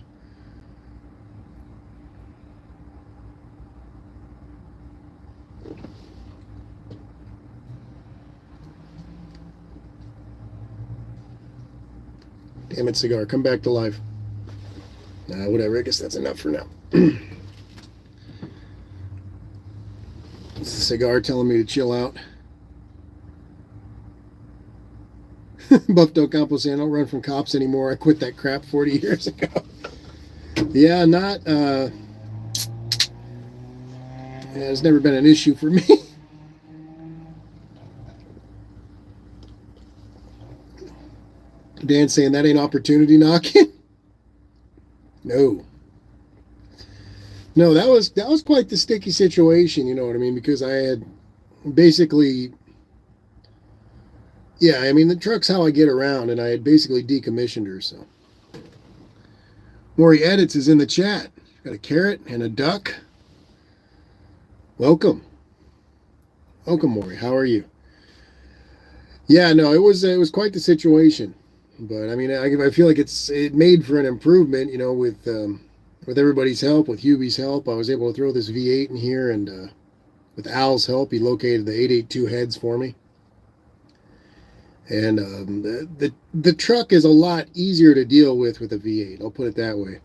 Damn it, cigar, come back to life. Nah, whatever, I guess that's enough for now. It's the cigar telling me to chill out. Buff Del Campo saying, I don't run from cops anymore. I quit that crap 40 years ago. Yeah, it's never been an issue for me. Dan saying that ain't opportunity knocking. No, that was quite the sticky situation, you know what I mean? Because I had basically Yeah, I mean, the truck's how I get around, and I had basically decommissioned her, so. Maury Edits is in the chat. Got a carrot and a duck. Welcome. Welcome, Maury. How are you? Yeah, no, it was quite the situation. But I mean, I feel like it made for an improvement, with everybody's help, with Hubie's help. I was able to throw this V8 in here, and with Al's help, he located the 882 heads for me. And the truck is a lot easier to deal with a V8. I'll put it that way.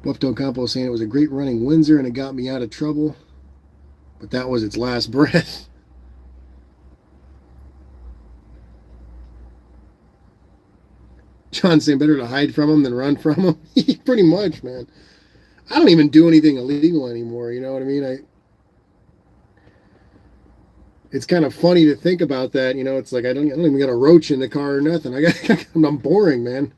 Buffto Compo saying it was a great running Windsor and it got me out of trouble, but that was its last breath. John saying better to hide from him than run from him. Pretty much, man. I don't even do anything illegal anymore. You know what I mean? It's kind of funny to think about that. It's like I don't even got a roach in the car or nothing. I'm boring, man.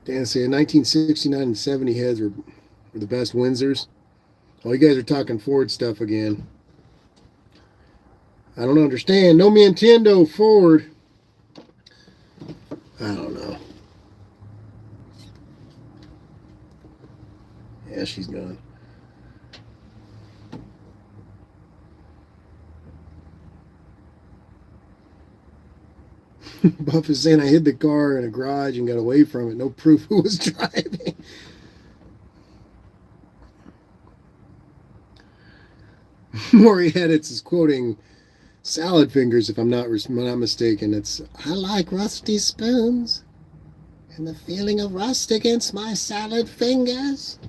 Dan saying 1969 and 70 heads were the best Windsors. Oh, you guys are talking Ford stuff again. I don't understand. No Nintendo Ford. I don't know. Yeah, she's gone. Buff is saying I hid the car in a garage and got away from it. No proof who was driving. Maury Edits is quoting Salad Fingers, if I'm not mistaken. It's, I like rusty spoons and the feeling of rust against my salad fingers.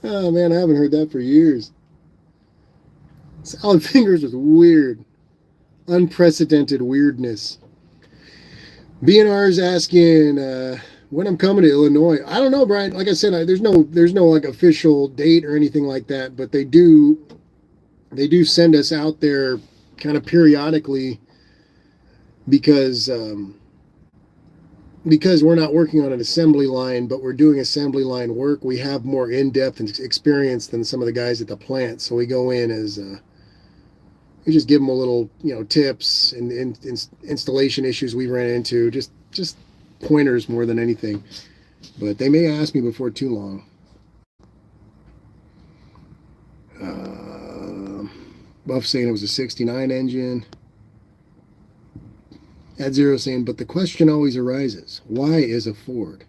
Oh, man, I haven't heard that for years. Salad Fingers was weird. Unprecedented weirdness. BNR is asking when I'm coming to Illinois. I don't know, Brian. Like I said, there's no like official date or anything like that, but they do send us out there kind of periodically because we're not working on an assembly line, but we're doing assembly line work. We have more in-depth experience than some of the guys at the plant, so we go in as we just give them a little, tips and installation issues we ran into, just pointers more than anything. But they may ask me before too long. Buff saying it was a 69 engine. At Zero saying, but the question always arises, why is a Ford?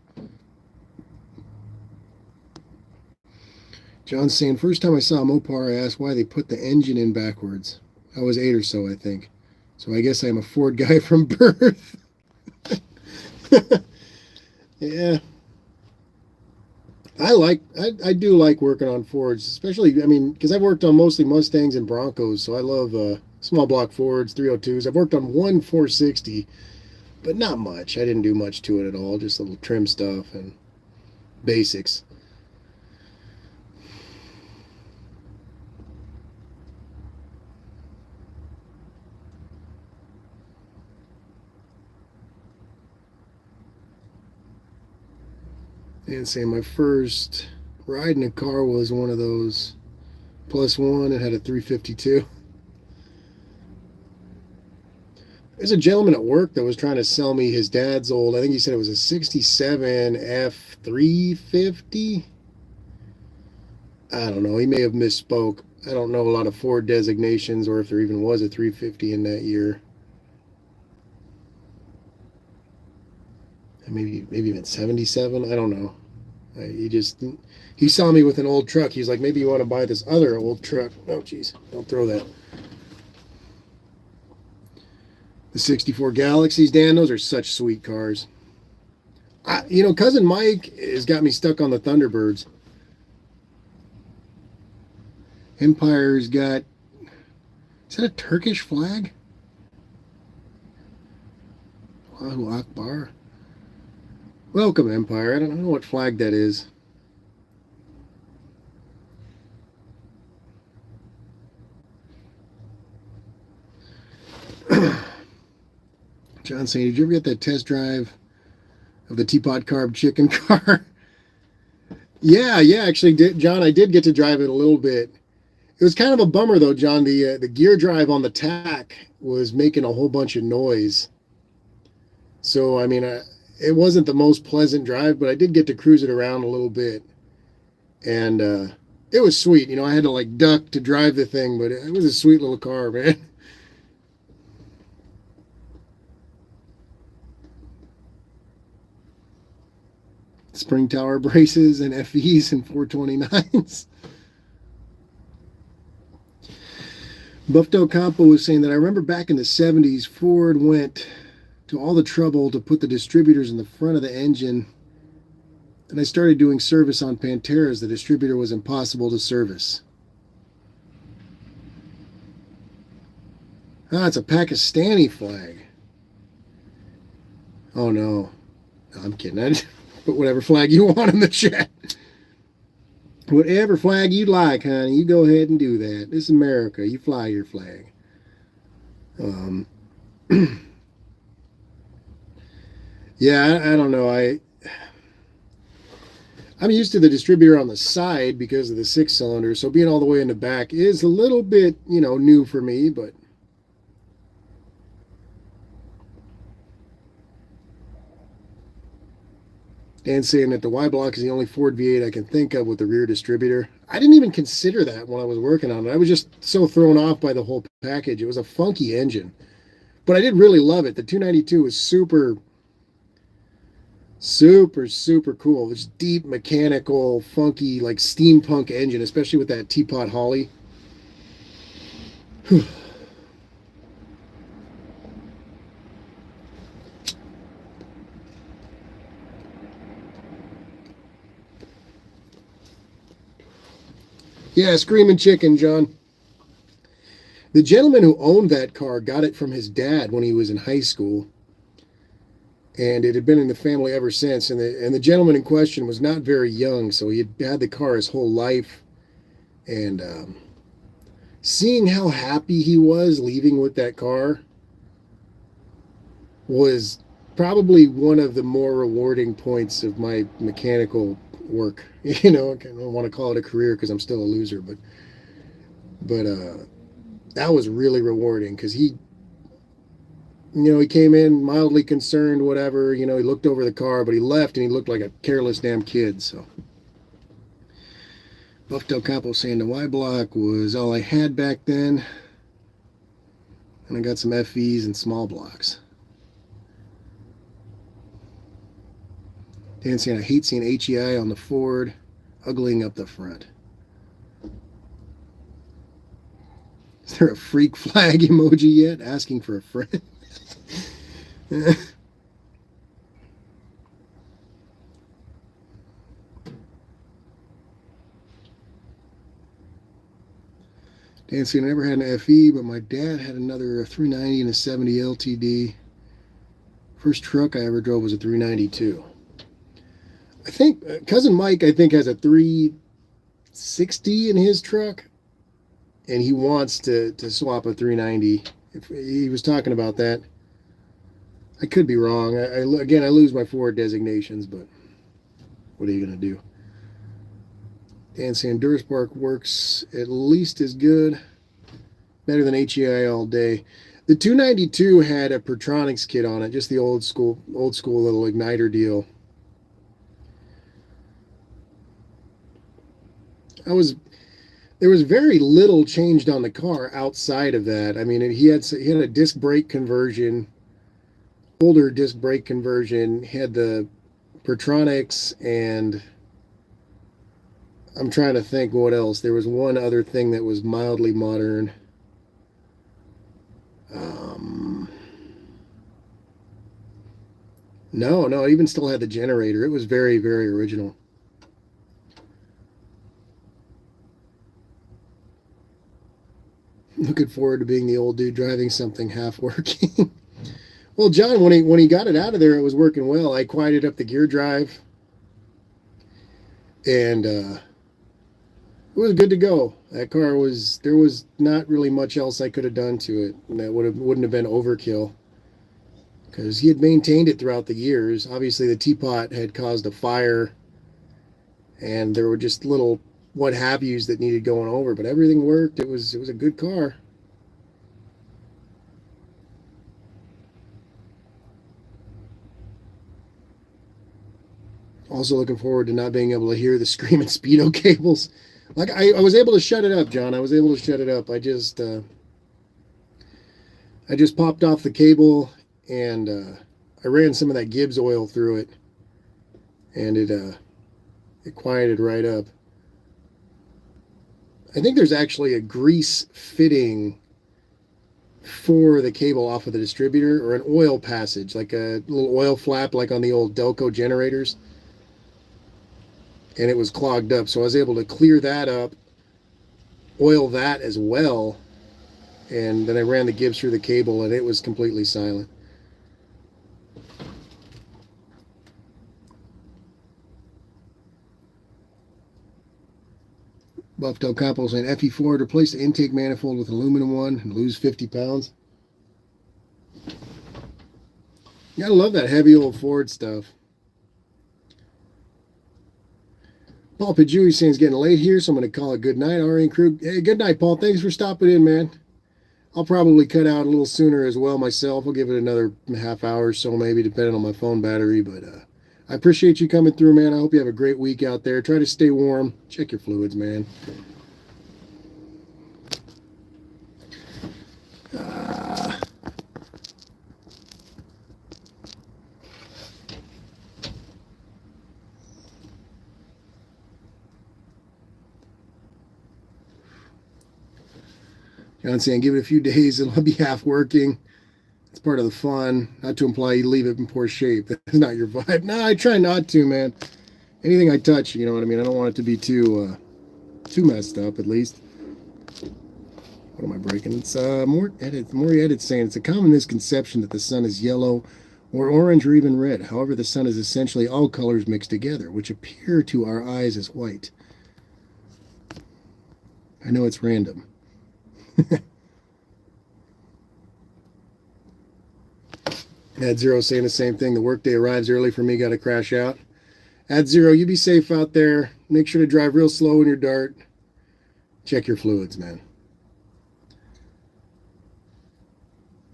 John saying, first time I saw Mopar, I asked why they put the engine in backwards. I was 8 or so, I think. So I guess I'm a Ford guy from birth. Yeah. I do like working on Fords, especially, because I've worked on mostly Mustangs and Broncos, so I love small block Fords, 302s. I've worked on one 460, but not much. I didn't do much to it at all, just a little trim stuff and basics. And say my first ride in a car was one of those +1. It had a 352. There's a gentleman at work that was trying to sell me his dad's old, I think he said it was a 67 F350. I don't know. He may have misspoke. I don't know a lot of Ford designations or if there even was a 350 in that year. Maybe even 77. I don't know. He saw me with an old truck. He's like, maybe you want to buy this other old truck. Oh, geez. Don't throw that. The 64 Galaxies, Dan, those are such sweet cars. Cousin Mike has got me stuck on the Thunderbirds. Empire's got, is that a Turkish flag? Allahu Akbar. Welcome, Empire. I don't know what flag that is. John saying, did you ever get that test drive of the Teapot Carb chicken car? Yeah, actually, John. I did get to drive it a little bit. It was kind of a bummer though, John. The gear drive on the tack was making a whole bunch of noise. So I mean, it wasn't the most pleasant drive, but I did get to cruise it around a little bit, and it was sweet. You know, I had to like duck to drive the thing, but it was a sweet little car, man. Spring tower braces and FEs and 429s. Buffdo Campo was saying that I remember back in the 70s, Ford went to all the trouble to put the distributors in the front of the engine. And I started doing service on Panteras. The distributor was impossible to service. Ah, it's a Pakistani flag. Oh no. No, I'm kidding. I just put whatever flag you want in the chat. Whatever flag you like, honey, you go ahead and do that. This is America. You fly your flag. Yeah, I don't know. I'm used to the distributor on the side because of the 6-cylinder, so being all the way in the back is a little bit, new for me, but Dan saying that the Y block is the only Ford V8 I can think of with the rear distributor. I didn't even consider that when I was working on it. I was just so thrown off by the whole package. It was a funky engine, but I did really love it. The 292 was super, super, super cool. This deep mechanical, funky, like steampunk engine, especially with that teapot Holly. Yeah, Screaming Chicken, John. The gentleman who owned that car got it from his dad when he was in high school, and it had been in the family ever since. And the gentleman in question was not very young, so he had had the car his whole life. And seeing how happy he was leaving with that car was probably one of the more rewarding points of my mechanical work. I don't want to call it a career because I'm still a loser, but that was really rewarding because he came in mildly concerned, whatever. He looked over the car, but he left and he looked like a careless damn kid. So Buff Del Campo saying the Y block was all I had back then, and I got some FEs and small blocks. Dan saying I hate seeing HEI on the Ford, uglying up the front. Is there a freak flag emoji yet? Asking for a friend. Dan saying I never had an FE, but my dad had another 390 and a 70 LTD. First truck I ever drove was a 392. I think cousin Mike, has a 360 in his truck, and he wants to swap a 390. If he was talking about that, I could be wrong. Again, I lose my Ford designations, but what are you gonna do? Dan saying Durspark works at least as good, better than HEI all day. The 292 had a Pertronics kit on it, just the old school little igniter deal. There was very little changed on the car outside of that. I mean, he had a disc brake conversion, older disc brake conversion. He had the Pertronics, and I'm trying to think what else. There was one other thing that was mildly modern. No, it even still had the generator. It was very, very original. Looking forward to being the old dude driving something half working. Well, John, when he got it out of there, it was working well. I quieted up the gear drive, and it was good to go. That car was there was not really much else I could have done to it, and that wouldn't have been overkill because he had maintained it throughout the years. Obviously, the teapot had caused a fire, and there were just little what have yous that needed going over, but everything worked. It was a good car. Also looking forward to not being able to hear the screaming speedo cables. Like I was able to shut it up, John. I was able to shut it up. I just popped off the cable and I ran some of that Gibbs oil through it, and it quieted right up. I think there's actually a grease fitting for the cable off of the distributor, or an oil passage, like a little oil flap, like on the old Delco generators, and it was clogged up. So I was able to clear that up, oil that as well, and then I ran the Gibbs through the cable, and it was completely silent. Buffalo Capo saying FE4 to replace the intake manifold with an aluminum one and lose 50 pounds. You gotta love that heavy old Ford stuff. Paul Pajui saying it's getting late here, so I'm going to call it good night. Ari and crew, hey, good night, Paul. Thanks for stopping in, man. I'll probably cut out a little sooner as well myself. I'll give it another half hour or so, maybe, depending on my phone battery. But I appreciate you coming through, man. I hope you have a great week out there. Try to stay warm. Check your fluids, man. John saying, give it a few days, it'll be half working. It's part of the fun. Not to imply you leave it in poor shape. That's not your vibe. No, I try not to, man. Anything I touch, you know what I mean? I don't want it to be too messed up, at least. What am I breaking? It's more edit saying it's a common misconception that the sun is yellow or orange or even red. However, the sun is essentially all colors mixed together, which appear to our eyes as white. I know it's random. Ad Zero saying the same thing. The workday arrives early for me. Got to crash out. Ad Zero, you be safe out there. Make sure to drive real slow in your dart. Check your fluids, man.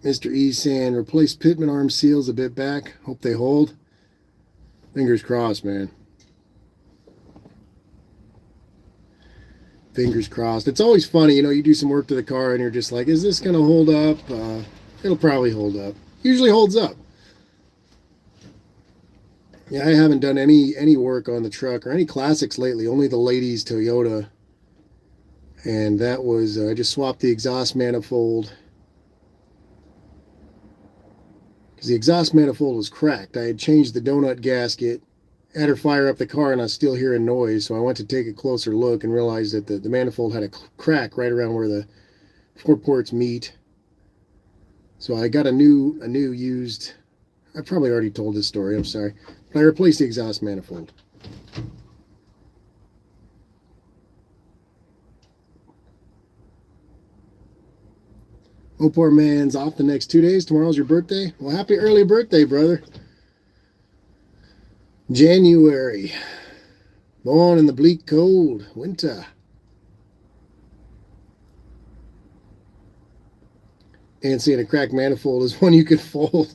Mr. E saying replace pitman arm seals a bit back. Hope they hold. Fingers crossed, man. Fingers crossed. It's always funny, you know, you do some work to the car and you're just like, is this going to hold up? It'll probably hold up. Usually holds up. Yeah, I haven't done any work on the truck or any classics lately. Only the ladies Toyota. And that was, I just swapped the exhaust manifold. Because the exhaust manifold was cracked. I had changed the donut gasket, had her fire up the car, and I was still hearing noise. So I went to take a closer look and realized that the manifold had a crack right around where the four ports meet. So I got a new used. I probably already told this story. I'm sorry, but I replaced the exhaust manifold. Oh, poor man's off the next 2 days. Tomorrow's your birthday. Well, happy early birthday, brother. January. Born in the bleak cold winter. And seeing a cracked manifold is one you could fold.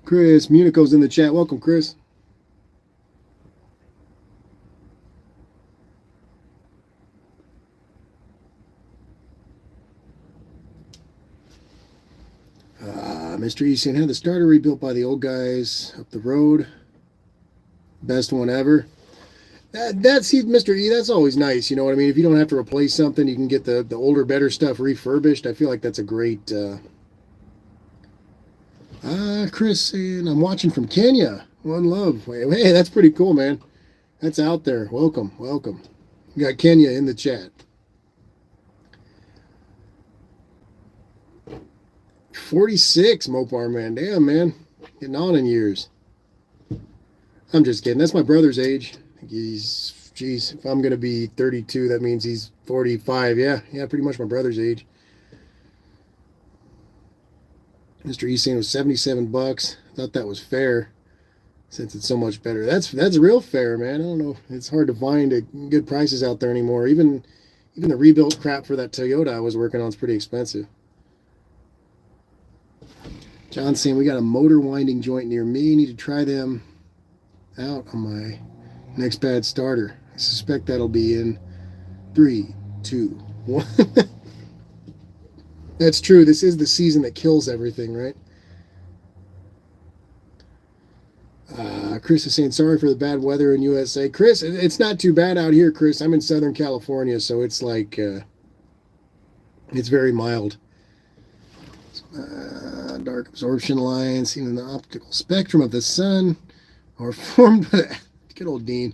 Chris Munico's in the chat. Welcome, Chris. Mr. Easton had the starter rebuilt by the old guys up the road. Best one ever. That's Mr. E. That's always nice. You know what I mean? If you don't have to replace something, you can get the older, better stuff refurbished. I feel like that's a great. Chris saying I'm watching from Kenya. One love. Hey, that's pretty cool, man. That's out there. Welcome, welcome. We got Kenya in the chat. 46, Mopar man. Damn, man. Getting on in years. I'm just kidding. That's my brother's age. Geez, if I'm going to be 32, that means he's 45. Yeah, pretty much my brother's age. Mr. E saying it was $77. Thought that was fair since it's so much better. That's real fair, man. I don't know. It's hard to find good prices out there anymore. Even the rebuilt crap for that Toyota I was working on is pretty expensive. John's saying we got a motor winding joint near me. Need to try them out on my next bad starter. I suspect that'll be in 3, 2, 1. That's true. This is the season that kills everything, right? Chris is saying sorry for the bad weather in USA. Chris, it's not too bad out here, Chris. I'm in Southern California, so it's like it's very mild. Dark absorption lines seen in the optical spectrum of the sun are formed by the good old Dean.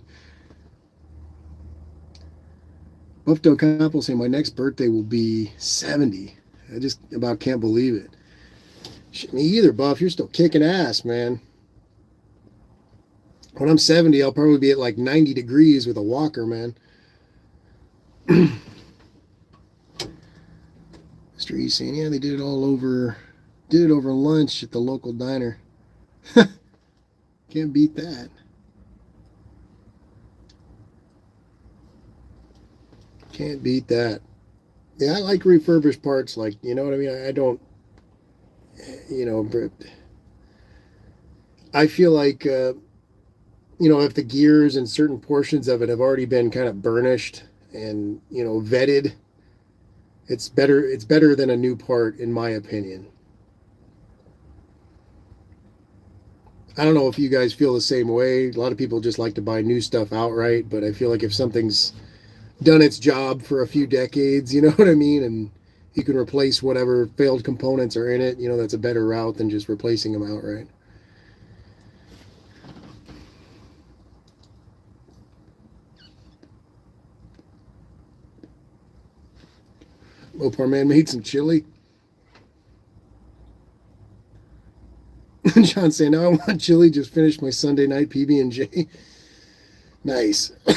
Buff Del Campo saying my next birthday will be 70. I just about can't believe it. Shit, me either, Buff. You're still kicking ass, man. When I'm 70, I'll probably be at like 90 degrees with a walker, man. Mr. E saying, yeah, they did it over lunch at the local diner. Can't beat that. Can't beat that. Yeah, I like refurbished parts, like, you know what I mean? I don't, I feel like, if the gears and certain portions of it have already been kind of burnished and, vetted, it's better than a new part, in my opinion. I don't know if you guys feel the same way. A lot of people just like to buy new stuff outright, but I feel like if something's done its job for a few decades, you know what I mean? And you can replace whatever failed components are in it, that's a better route than just replacing them outright. Mopar man made some chili. John saying, now I want chili. Just finished my Sunday night PB&J. Nice. I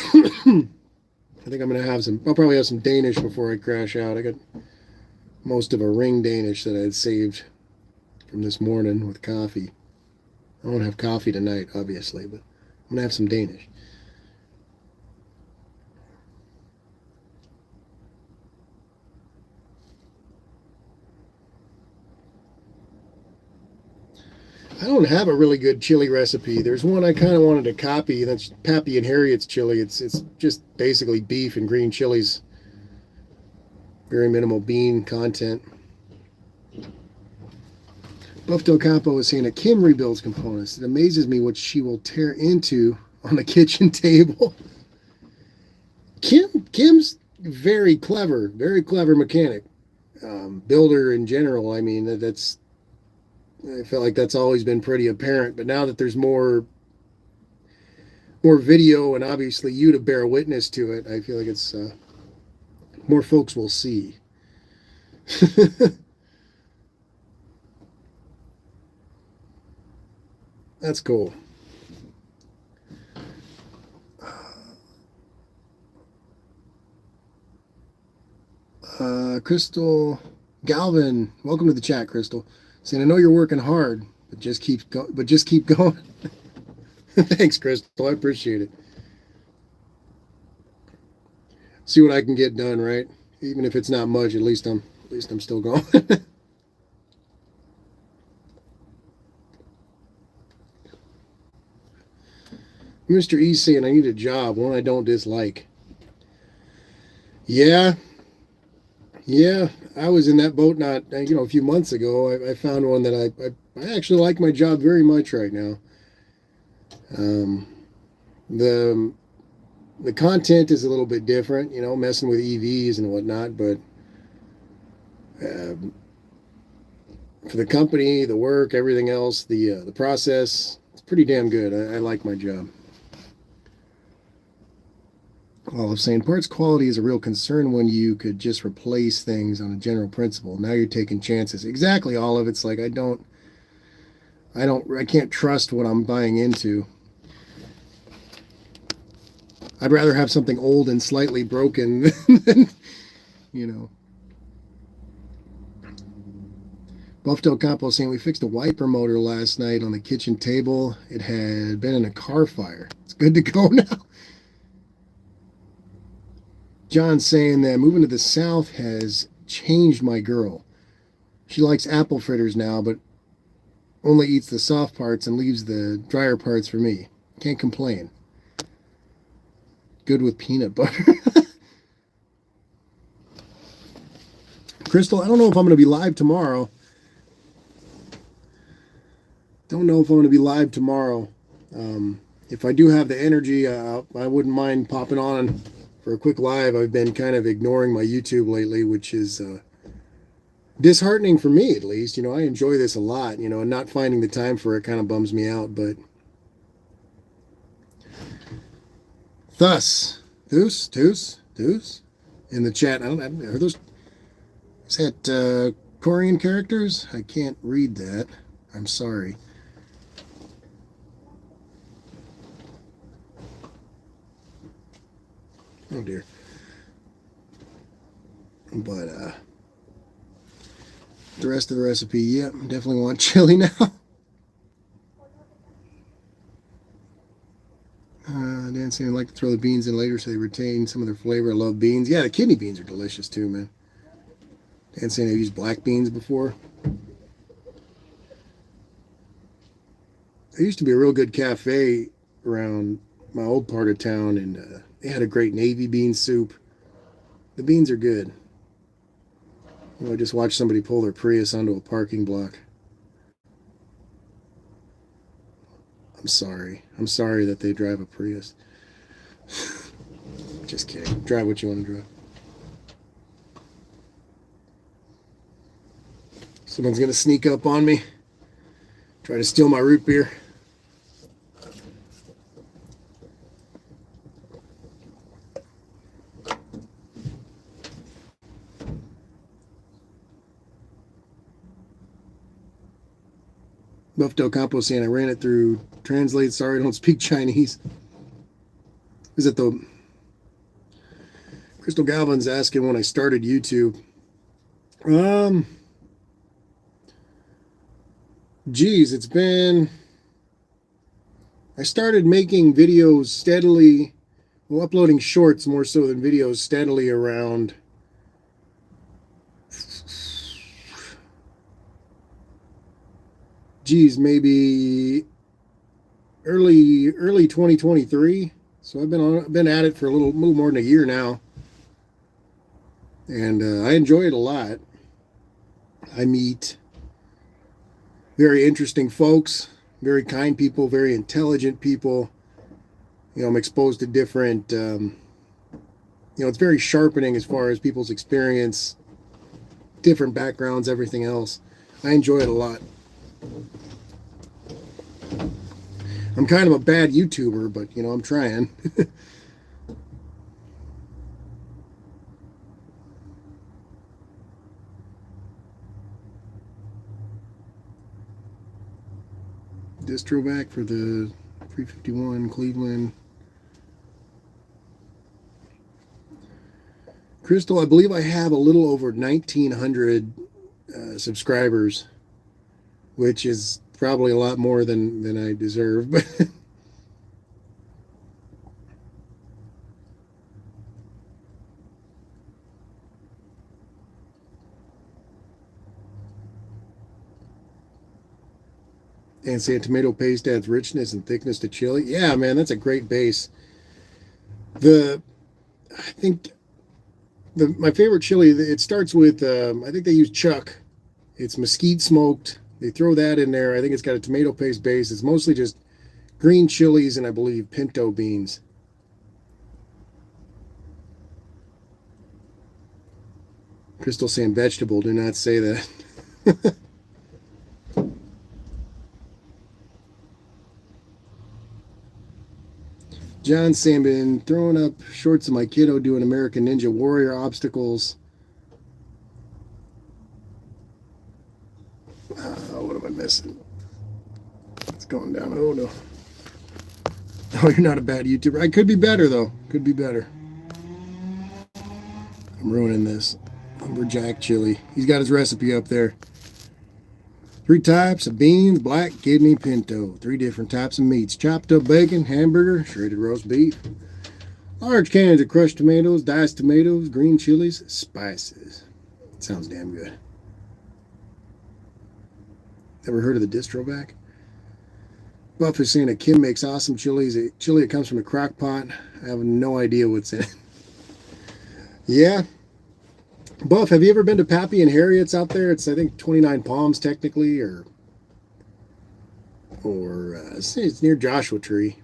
think I'm going to I'll probably have some Danish before I crash out. I got most of a ring Danish that I had saved from this morning with coffee. I won't have coffee tonight, obviously, but I'm going to have some Danish. I don't have a really good chili recipe. There's one I kind of wanted to copy. That's Pappy and Harriet's chili. It's just basically beef and green chilies. Very minimal bean content. Buff Del Campo is saying that Kim rebuilds components. It amazes me what she will tear into on the kitchen table. Kim's very clever mechanic. Builder in general. I mean, I feel like that's always been pretty apparent, but now that there's more video and obviously you to bear witness to it, I feel like it's more folks will see. That's cool. Crystal Galvin, welcome to the chat, Crystal. Saying, I know you're working hard, but just keep going. Thanks, Crystal. I appreciate it. See what I can get done, right? Even if it's not much, at least I'm still going. Mr. E saying, I need a job, one I don't dislike. Yeah, I was in that boat not a few months ago. I found one that I actually like my job very much right now. The content is a little bit different, messing with EVs and whatnot, but for the company, the work, everything else, the process, it's pretty damn good. I like my job. Olive saying parts quality is a real concern when you could just replace things on a general principle. Now you're taking chances. Exactly, Olive. It's like I can't trust what I'm buying into. I'd rather have something old and slightly broken than, you know. Buff Del Campo saying we fixed a wiper motor last night on the kitchen table. It had been in a car fire. It's good to go now. John saying that moving to the south has changed my girl. She likes apple fritters now, but only eats the soft parts and leaves the drier parts for me. Can't complain. Good with peanut butter. Crystal, I don't know if I'm going to be live tomorrow. If I do have the energy, I wouldn't mind popping on for a quick live. I've been kind of ignoring my YouTube lately, which is disheartening for me, at least. You know, I enjoy this a lot, you know, and not finding the time for it kind of bums me out. But thus, Deuce, in the chat. Are those, is that Korean characters? I can't read that. I'm sorry. Oh dear. But the rest of the recipe, yep, definitely want chili now. Dan saying I like to throw the beans in later so they retain some of their flavor. I love beans. Yeah, the kidney beans are delicious too, man. Dan saying I've used black beans before. There used to be a real good cafe around my old part of town, and they had a great navy bean soup. The beans are good. You know, I just watched somebody pull their Prius onto a parking block. I'm sorry. I'm sorry that they drive a Prius. Just kidding. Drive what you want to drive. Someone's going to sneak up on me, try to steal my root beer. Buff Del Campo saying I ran it through Translate. Sorry, I don't speak Chinese. Is it the Crystal Galvin's asking when I started YouTube? Geez, it's been. I started making videos steadily, well, uploading shorts more so than videos steadily around. Geez, maybe early 2023. So I've been at it for a little more than a year now, and I enjoy it a lot. I meet very interesting folks, very kind people, very intelligent people. You know, I'm exposed to different. It's very sharpening as far as people's experience, different backgrounds, everything else. I enjoy it a lot. I'm kind of a bad YouTuber, but, you know, I'm trying. Distro back for the 351 Cleveland. Crystal, I believe I have a little over 1,900 subscribers, which is probably a lot more than I deserve. But and say tomato paste adds richness and thickness to chili. Yeah, man, that's a great base. I think my favorite chili, it starts with I think they use chuck. It's mesquite smoked. They throw that in there. I think it's got a tomato paste base. It's mostly just green chilies and I believe pinto beans. Crystal saying vegetable. Do not say that. John saying, been throwing up shorts of my kiddo doing American Ninja Warrior obstacles. What am I missing? It's going down. Oh no. Oh, you're not a bad YouTuber. I could be better though. Could be better. I'm ruining this. Lumberjack chili. He's got his recipe up there. 3 types of beans, black, kidney, pinto. 3 different types of meats. Chopped up bacon, hamburger, shredded roast beef. Large cans of crushed tomatoes, diced tomatoes, green chilies, spices. Sounds damn good. Ever heard of the Distrovac? Buff is saying that Kim makes awesome chilies. A chili that comes from a crock pot. I have no idea what's in it. Yeah. Buff, have you ever been to Pappy and Harriet's out there? It's, I think, 29 Palms technically, or it's near Joshua Tree.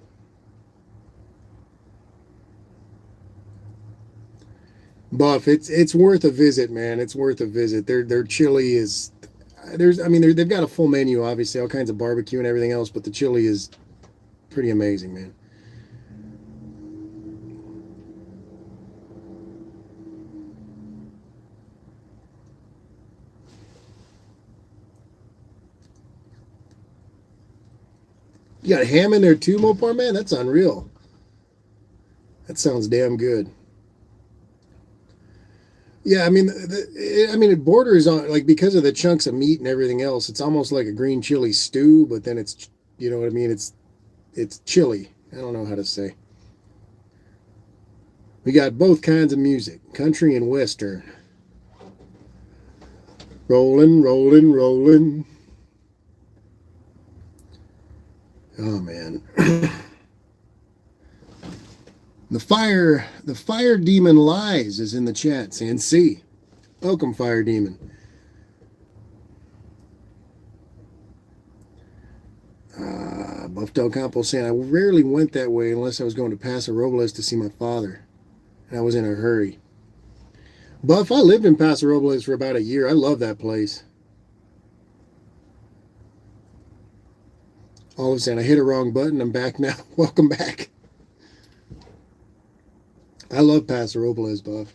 Buff, it's worth a visit, man. It's worth a visit. Their chili is they've got a full menu, obviously, all kinds of barbecue and everything else, but the chili is pretty amazing, man. You got ham in there too, Mopar, man? That's unreal. That sounds damn good. Yeah, it borders on, like, because of the chunks of meat and everything else, it's almost like a green chili stew, but then it's, you know what I mean? It's chili. I don't know how to say. We got both kinds of music, country and western. Rolling, rolling, rolling. Oh man. The fire demon lies is in the chat saying C. Welcome, fire demon. Buff Del Campo saying I rarely went that way unless I was going to Paso Robles to see my father. And I was in a hurry. Buff, I lived in Paso Robles for about a year. I love that place. Olive saying, I hit a wrong button. I'm back now. Welcome back. I love Paso Robles, Buff.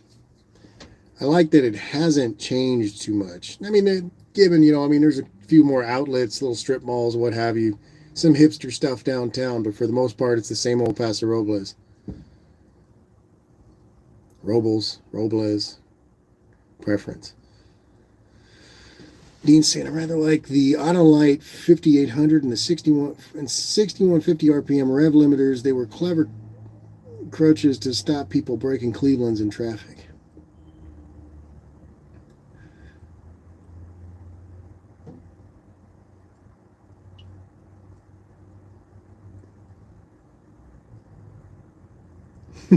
I like that it hasn't changed too much. I mean, given, there's a few more outlets, little strip malls, what have you. Some hipster stuff downtown, but for the most part, it's the same old Paso Robles. Robles. Preference. Dean saying, I rather like the Autolite 5800 and the 6150 RPM rev limiters. They were clever crutches to stop people breaking Cleveland's in traffic.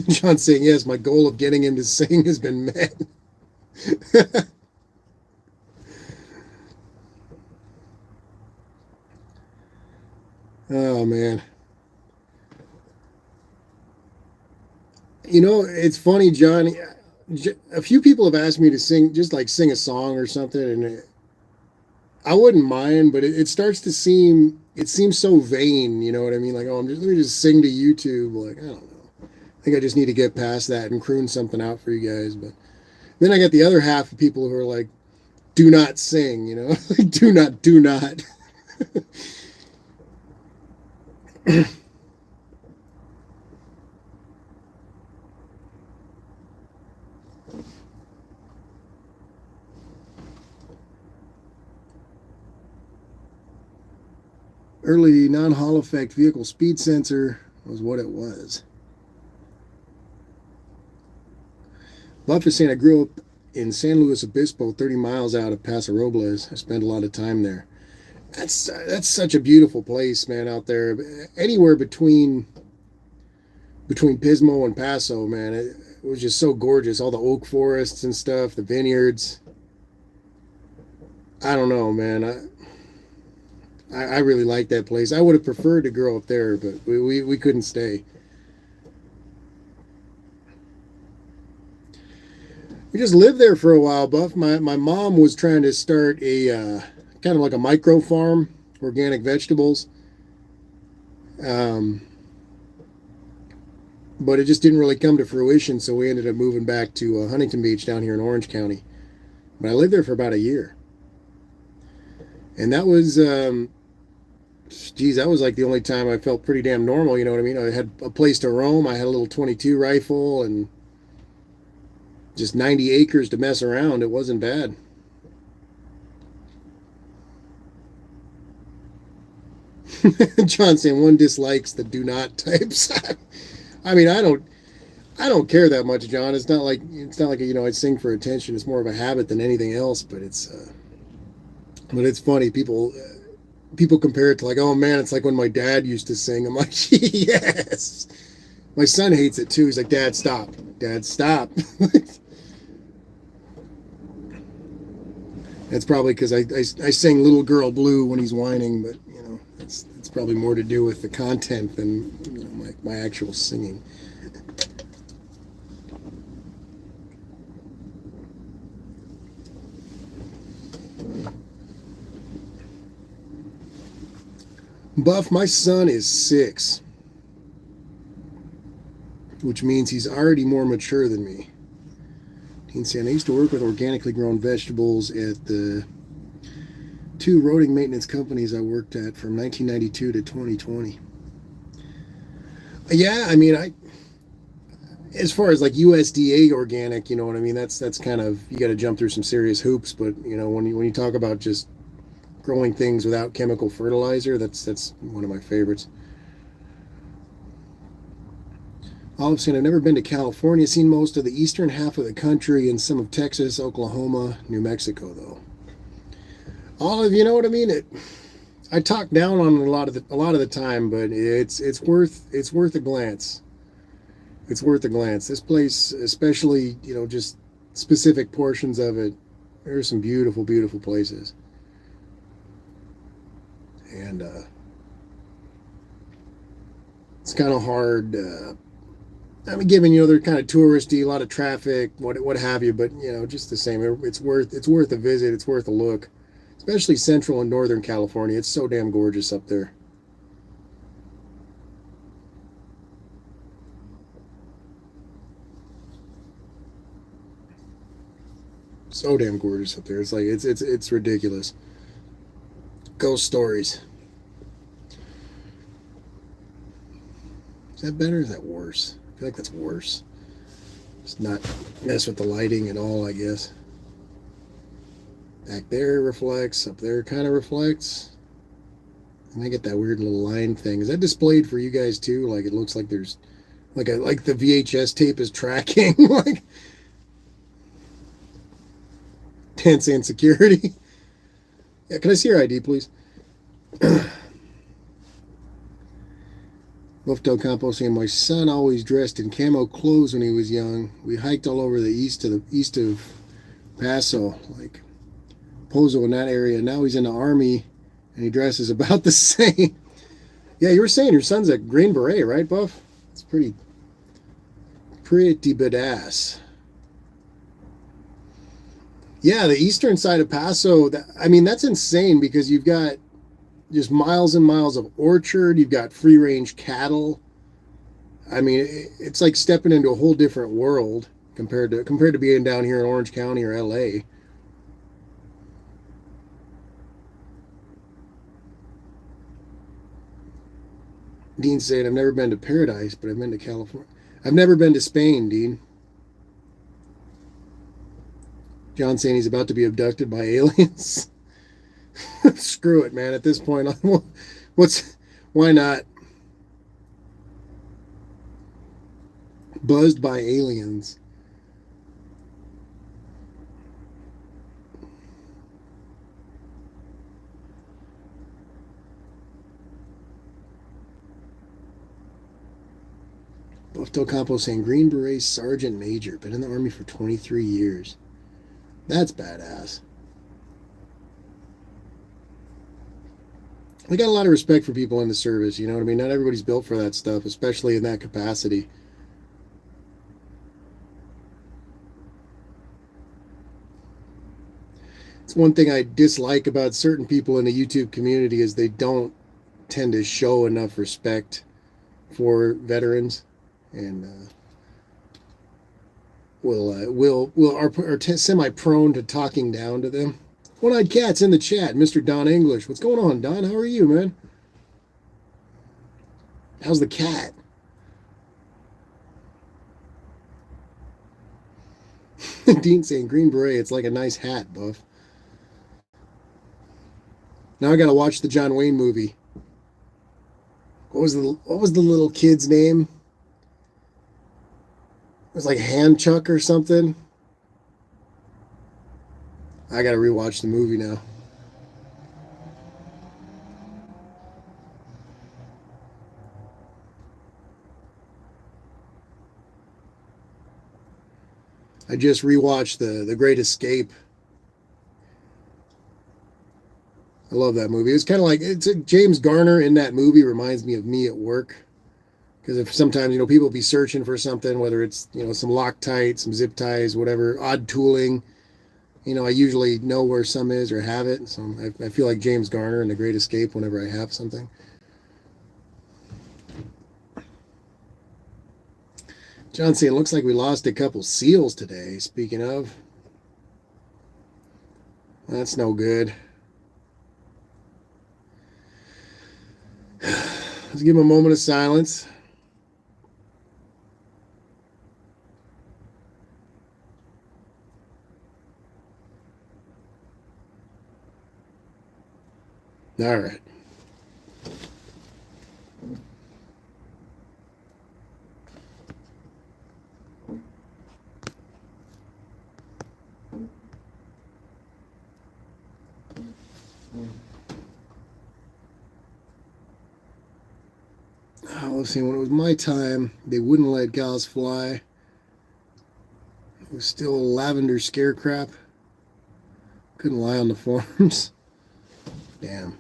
John saying, yes, my goal of getting him to sing has been met. Oh, man. It's funny, John. A few people have asked me to sing a song or something, and I wouldn't mind, but it starts to seems so vain, you know what I mean? Like, let me just sing to YouTube. Like, I don't know. I think I just need to get past that and croon something out for you guys. But then I got the other half of people who are like, do not sing, do not. Early non-Hall effect vehicle speed sensor was what it was. Buff is saying, I grew up in San Luis Obispo, 30 miles out of Paso Robles. I spent a lot of time there. That's such a beautiful place, man, out there. Anywhere between Pismo and Paso, man, it was just so gorgeous. All the oak forests and stuff, the vineyards. I don't know, man. I really like that place. I would have preferred to grow up there, but we couldn't stay. We just lived there for a while, Buff. My mom was trying to start a kind of like a micro farm, organic vegetables. but it just didn't really come to fruition. So we ended up moving back to Huntington Beach down here in Orange County. But I lived there for about a year, and that was, geez, that was like the only time I felt pretty damn normal. You know what I mean? I had a place to roam. I had a little 22 rifle and just 90 acres to mess around. It wasn't bad. John saying one dislikes the do not types. I mean, I don't care that much, John. It's not like I sing for attention. It's more of a habit than anything else. But it's funny. People compare it to like, oh man, it's like when my dad used to sing. I'm like, yes. My son hates it too. He's like, Dad, stop. Dad, stop. That's probably because I sing Little Girl Blue when he's whining, but it's probably more to do with the content than my actual singing. Buff, my son is 6, which means he's already more mature than me. Dean said, I used to work with organically grown vegetables at the 2 roading maintenance companies I worked at from 1992 to 2020. Yeah, I mean, as far as like USDA organic, you know what I mean? That's kind of, you got to jump through some serious hoops. But when you talk about just growing things without chemical fertilizer, that's one of my favorites. Olive saying, I've never been to California, seen most of the eastern half of the country and some of Texas, Oklahoma, New Mexico, though. Olive, you know what I mean? I talk down on a lot of the time, but it's worth a glance. It's worth a glance. This place, especially, just specific portions of it, there's some beautiful, beautiful places. And it's kind of hard. I mean, given they're kind of touristy, a lot of traffic, what have you, but just the same, it's worth a visit. It's worth a look, especially Central and Northern California. It's so damn gorgeous up there. So damn gorgeous up there. It's like it's ridiculous. Ghost stories. Is that better? Or is that worse? I feel like that's worse. Just not mess with the lighting at all, I guess. Back there reflects. Up there kind of reflects. And I get that weird little line thing. Is that displayed for you guys too? Like it looks like there's like the VHS tape is tracking. Like tense insecurity. Yeah, can I see your ID, please? Lufto Campo saying, my son always dressed in camo clothes when he was young. We hiked all over the east of Paso, like Pozo in that area. Now he's in the Army, and he dresses about the same. Yeah, you were saying your son's a Green Beret, right, Buff? It's pretty badass. Yeah, the eastern side of Paso, that's insane because you've got just miles and miles of orchard. You've got free range cattle. I mean, it's like stepping into a whole different world compared to being down here in Orange County or LA. Dean saying, I've never been to Paradise, but I've been to California. I've never been to Spain, Dean. John saying he's about to be abducted by aliens. Screw it, man. At this point, why not? Buzzed by aliens. Buffalo Campo saying Green Beret Sergeant Major, been in the Army for 23 years. That's badass. I got a lot of respect for people in the service, you know what I mean? Not everybody's built for that stuff, especially in that capacity. It's one thing I dislike about certain people in the YouTube community is they don't tend to show enough respect for veterans. and are semi-prone to talking down to them. One-eyed cat's in the chat, Mr. Don English. What's going on, Don? How are you, man? How's the cat? Dean saying Green Beret. It's like a nice hat, Buff. Now I gotta watch the John Wayne movie. What was the little kid's name? It was like Handchuck or something. I gotta rewatch the movie now. I just rewatched the Great Escape. I love that movie. It's kind of like James Garner in that movie reminds me of me at work. Because if sometimes, people be searching for something, whether it's, some Loctite, some zip ties, whatever, odd tooling, I usually know where some is or have it. So I feel like James Garner in The Great Escape whenever I have something. John saying, looks like we lost a couple seals today. Speaking of, that's no good. Let's give him a moment of silence. All right. Let's see, when it was my time, they wouldn't let gals fly. It was still lavender scare crap. Couldn't lie on the forms. Damn.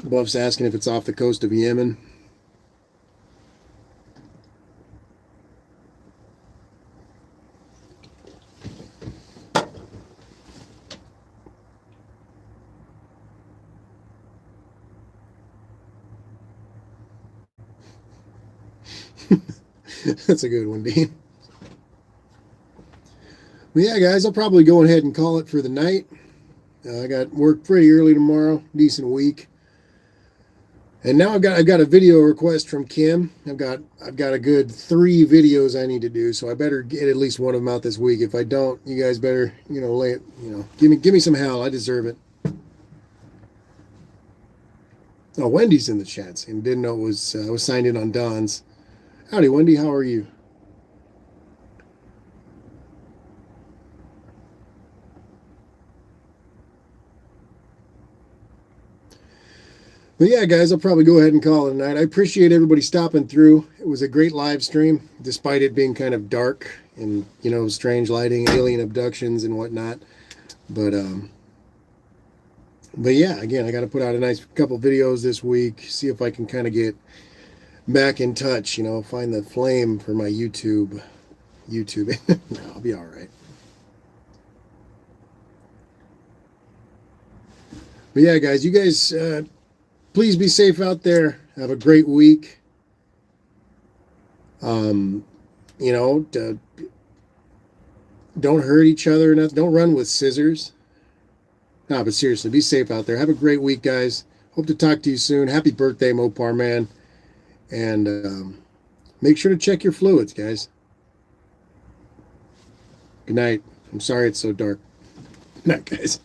Buff's asking if it's off the coast of Yemen. That's a good one, Dean. But yeah, guys, I'll probably go ahead and call it for the night. I got work pretty early tomorrow. Decent week. And now I've got a video request from Kim. I've got a good 3 videos I need to do, so I better get at least one of them out this week. If I don't, you guys better, lay it, give me some hell. I deserve it. Oh, Wendy's in the chat and didn't know it was I was signed in on Don's. Howdy, Wendy. How are you? But yeah, guys, I'll probably go ahead and call it a night. I appreciate everybody stopping through. It was a great live stream, despite it being kind of dark and, strange lighting, alien abductions and whatnot. But yeah, again, I got to put out a nice couple videos this week, see if I can kind of get back in touch, find the flame for my YouTube. No, I'll be all right. But yeah, guys, you guys, please be safe out there. Have a great week. Don't hurt each other. Don't run with scissors. No, but seriously, be safe out there. Have a great week, guys. Hope to talk to you soon. Happy birthday, Mopar Man. And make sure to check your fluids, guys. Good night. I'm sorry it's so dark. Good night, guys.